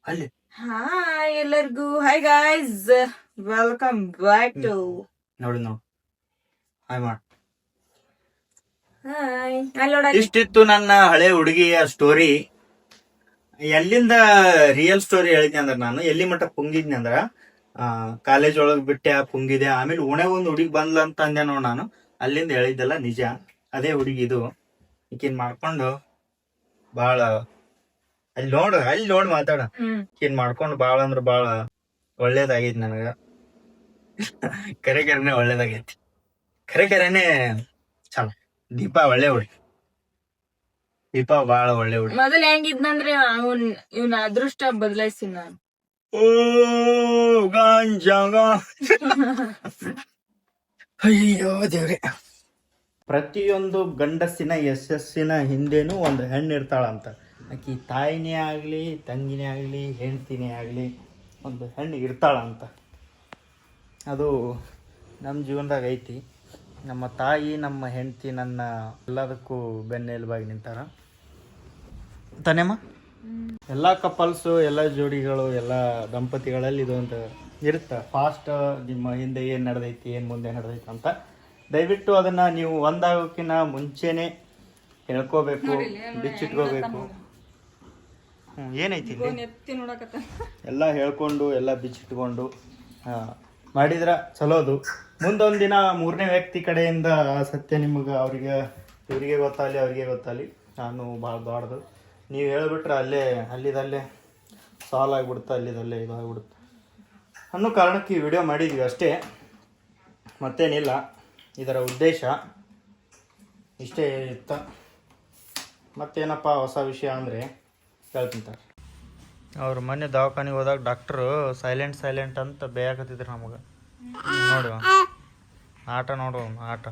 ಅಲ್ಲಿ. ಹಾಯ್ ಎಲ್ಲರಿಗೂ, hi guys, welcome back to ನೋಡಿ ಹಾಯ್ ಮಾಡು. ಹಾಯ್. ಅಲ್ಲಿ ನೋಡ, ಇಷ್ಟಿತ್ತು ನನ್ನ ಹಳೆ ಹುಡುಗಿಯ ಸ್ಟೋರಿ. ಎಲ್ಲಿಂದ ರಿಯಲ್ ಸ್ಟೋರಿ ಹೇಳಿದ್ನಿ ಅಂದ್ರ, ನಾನು ಎಲ್ಲಿ ಮಟ್ಟ ಪುಂಗಿದ್ನಿ ಅಂದ್ರ ಕಾಲೇಜ್ ಒಳಗ್ ಬಿಟ್ಟೆ ಪುಂಗಿದೆ. ಆಮೇಲೆ ಓಣ್ಯಾಗ ಒಂದ್ ಹುಡುಗಿ ಬಂದ್ಲ ಅಂತ ಅಂದೆ ನೋಡ್ ನಾನು. ಅಲ್ಲಿಂದ ಹೇಳಿದ್ದಲ್ಲ ನಿಜ, ಅದೇ ಹುಡುಗಿ ಇದು. ಈಕಿನ್ ಮಾಡ್ಕೊಂಡು ಬಾಳ ಅಲ್ಲಿ ನೋಡ್ ಮಾತಾಡ. ಈಕಿನ್ ಮಾಡ್ಕೊಂಡು ಬಾಳ ಅಂದ್ರ ಬಾಳ ಒಳ್ಳೇದಾಗೈತಿ ನನಗ. ಕರೆನೆ ಒಳ್ಳೇದಾಗೈತಿ, ಕರೆನೆ ಚಲೋ. ದೀಪಾ ಒಳ್ಳೆ ಹುಡುಗಿ, ದೀಪಾ ಬಾಳ ಒಳ್ಳೆ ಹುಡುಗಿ. ಮೊದಲ್ ಹೆಂಗಿದ್ನಂದ್ರೆ ಇವ್ನ ಅದೃಷ್ಟ ಬದಲಾಯಿಸಿ ನಾನು. ಓ ಗಾಂಜಾಗ ಅಯ್ಯೋ ದೇವ್ರೆ. ಪ್ರತಿಯೊಂದು ಗಂಡಸಿನ ಯಶಸ್ಸಿನ ಹಿಂದೆನೂ ಒಂದು ಹೆಣ್ಣು ಇರ್ತಾಳಂತ. ಆಕಿ ತಾಯಿನೇ ಆಗ್ಲಿ, ತಂಗಿನೇ ಆಗ್ಲಿ, ಹೆಂಡ್ತಿನೇ ಆಗ್ಲಿ, ಒಂದು ಹೆಣ್ಣು ಇರ್ತಾಳಂತ. ಅದು ನಮ್ಮ ಜೀವನದಾಗ ಐತಿ. ನಮ್ಮ ತಾಯಿ, ನಮ್ಮ ಹೆಂಡತಿ ನನ್ನ ಎಲ್ಲದಕ್ಕೂ ಬೆನ್ನೆಲುಬಾಗಿ ನಿಂತಾರ ತಾನೇಮ್ಮ. ಎಲ್ಲ ಕಪಲ್ಸು, ಎಲ್ಲ ಜೋಡಿಗಳು, ಎಲ್ಲ ದಂಪತಿಗಳಲ್ಲಿ ಇದೊಂದು ಇರುತ್ತೆ ಫಾಸ್ಟ್. ನಿಮ್ಮ ಹಿಂದೆ ಏನು ನಡೆದೈತಿ, ಏನು ಮುಂದೆ ನಡೆದೈತಿ ಅಂತ. ದಯವಿಟ್ಟು ಅದನ್ನು ನೀವು ಒಂದಾಗೋಕ್ಕಿಂತ ಮುಂಚೆನೆ ಹೇಳ್ಕೋಬೇಕು, ಬಿಚ್ಚಿಟ್ಕೋಬೇಕು. ಏನೈತಿ ಇಲ್ಲಿ ಎಲ್ಲ ಹೇಳ್ಕೊಂಡು ಎಲ್ಲ ಬಿಚ್ಚಿಟ್ಕೊಂಡು ಮಾಡಿದ್ರೆ ಚಲೋದು. ಮುಂದೊಂದು ದಿನ ಮೂರನೇ ವ್ಯಕ್ತಿ ಕಡೆಯಿಂದ ಸತ್ಯ ನಿಮಗೆ ಇವರಿಗೆ ಗೊತ್ತಾಗಲಿ, ಅವ್ರಿಗೆ ಗೊತ್ತಾಗಲಿ. ನಾನು ಭಾಳ ದೊಡ್ಡದು ನೀವು ಹೇಳಿಬಿಟ್ರೆ ಅಲ್ಲಿದಲ್ಲೇ ಸಾಲ್ವ್ ಆಗಿಬಿಡುತ್ತೆ, ಅಲ್ಲಿದಲ್ಲೇ ಇದಾಗ್ಬಿಡುತ್ತೆ ಅನ್ನೋ ಕಾರಣಕ್ಕೆ ಈ ವಿಡಿಯೋ ಮಾಡಿದ್ವಿ ಅಷ್ಟೇ, ಮತ್ತೇನಿಲ್ಲ. ಇದರ ಉದ್ದೇಶ ಇಷ್ಟೇ ಇತ್ತು. ಮತ್ತೇನಪ್ಪ ಹೊಸ ವಿಷಯ ಅಂದರೆ ಹೇಳ್ತಿಂತಾರೆ. ಅವ್ರು ಮೊನ್ನೆ ದವಾಖಾನಿಗೆ ಹೋದಾಗ ಡಾಕ್ಟ್ರು ಸೈಲೆಂಟ್ ಅಂತ ಬೇಯಾಕತ್ತಿದ್ರು ನಮಗೆ. ನೋಡು ಆಟ, ನೋಡು ಆಟ.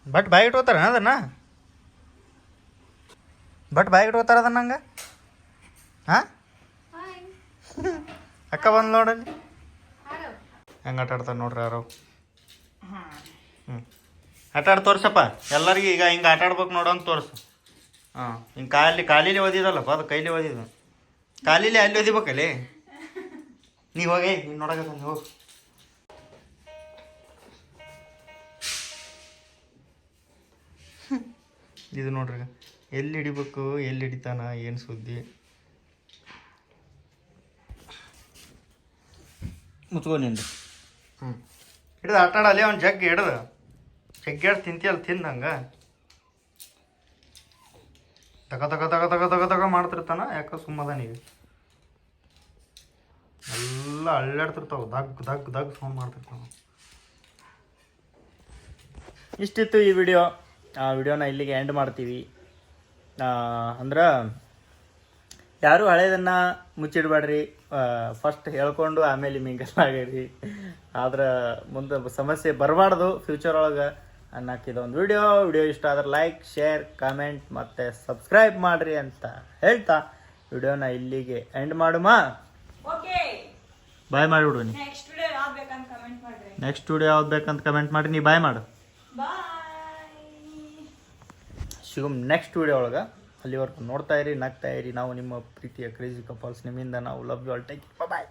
ಬಟ್ ಬಾಯಿ ಇಟ್ಕೋತಾರ ಅದನ್ನ, ಅದನ್ನಂಗೆ. ಹಾಂ ಅಕ್ಕ ಬಂದು ನೋಡಲ್ಲಿ ಹೆಂಗೆ ಆಟ ಆಡ್ತಾರೆ ನೋಡ್ರಿ ಯಾರೋ. ಆಟ ಆಡಿ ತೋರ್ಸಪ್ಪ ಎಲ್ಲರಿಗೂ. ಈಗ ಹಿಂಗೆ ಆಟ ಆಡ್ಬೇಕು ನೋಡು ಅಂತ ತೋರಿಸು. ಹಿಂಗೆ ಖಾಲಿಲಿ ಓದಿದಲ್ಲಪ್ಪ, ಅದು ಕೈಲಿ ಓದಿದ್ದು. ಕಾಲಿಲಿ ಅಲ್ಲಿ ಓದಿಬೇಕಲ್ಲೇ ನೀ ಹೋಗಿ ನೀನು ನೋಡಕತ್ತ ನೀವು ಹೋಗು ಇದು ನೋಡ್ರಿ ಎಲ್ಲಿ ಹಿಡಿಬೇಕು ಎಲ್ಲಿ ಹಿಡಿತಾನ ಏನು ಸುದ್ದಿ ಮುಚ್ಕೊಂಡಿನ್ರಿ ಹಿಡ್ದು ಆಟಾಡಲ್ಲಿ ಅವ್ನು ಜಗ್ಗಿ ಹಿಡ್ದು ಜಗ್ಗಿ ತಿಂತಿಯಲ್ಲ ತಿಂದಂಗೆ ತಗ ತಗ ತಗ ತಗ ತಗ ತಗ ಮಾಡ್ತಿರ್ತಾನ ಯಾಕೆ ಸುಮ್ಮದ ನೀವು ಎಲ್ಲ ಅಳ್ಳಾಡ್ತಿರ್ತಾವ ದಗ್ ದಗ್ ದಗ್ ಸೌಂಡ್ ಮಾಡ್ತಿರ್ತಾವ ಇಷ್ಟಿತ್ತು ಈ ವಿಡಿಯೋ ಆ ವಿಡಿಯೋನ ಇಲ್ಲಿಗೆ ಎಂಡ್ ಮಾಡ್ತೀವಿ ಅಂದ್ರೆ ಯಾರು ಹಳೇದನ್ನು ಮುಚ್ಚಿಡ್ಬೇಡ್ರಿ ಫಸ್ಟ್ ಹೇಳ್ಕೊಂಡು ಆಮೇಲೆ ಮಿಂಗಲ್ ಆಗಿರಿ ಆದ್ರೆ ಮುಂದೆ ಸಮಸ್ಯೆ ಬರಬಾರ್ದು ಫ್ಯೂಚರ್ ಒಳಗೆ ಅನ್ನೋಕ್ಕಿದೊಂದು ವಿಡಿಯೋ ಇಷ್ಟ ಆದ್ರೆ ಲೈಕ್ ಶೇರ್ ಕಮೆಂಟ್ ಮತ್ತು ಸಬ್ಸ್ಕ್ರೈಬ್ ಮಾಡಿರಿ ಅಂತ ಹೇಳ್ತಾ ವಿಡಿಯೋನ ಇಲ್ಲಿಗೆ ಎಂಡ್ ಮಾಡುಮ ಓಕೆ ಬಾಯ್ ಮಾಡಿಬಿಡು ನೀ ನೆಕ್ಸ್ಟ್ ವಿಡಿಯೋ ಯಾವ್ದು ಬೇಕಂತ ಕಮೆಂಟ್ ಮಾಡ್ರಿ ನೆಕ್ಸ್ಟ್ ವಿಡಿಯೋ ಯಾವ್ದು ಬೇಕಂತ ಕಮೆಂಟ್ ಮಾಡಿ ನೀ ಬಾಯ್ ಮಾಡು ಬಾಯ್ ಸಿಗುಮ್ ನೆಕ್ಸ್ಟ್ ವಿಡಿಯೋ ಒಳಗೆ ಅಲ್ಲಿವರೆಗೂ ನೋಡ್ತಾ ಇರಿ ನಗ್ತಾ ಇರಿ ನಾವು ನಿಮ್ಮ ಪ್ರೀತಿಯ ಕ್ರೇಜಿ ಕಪಲ್ಸ್ ನಿಮ್ಮಿಂದ ನಾವು love you all take bye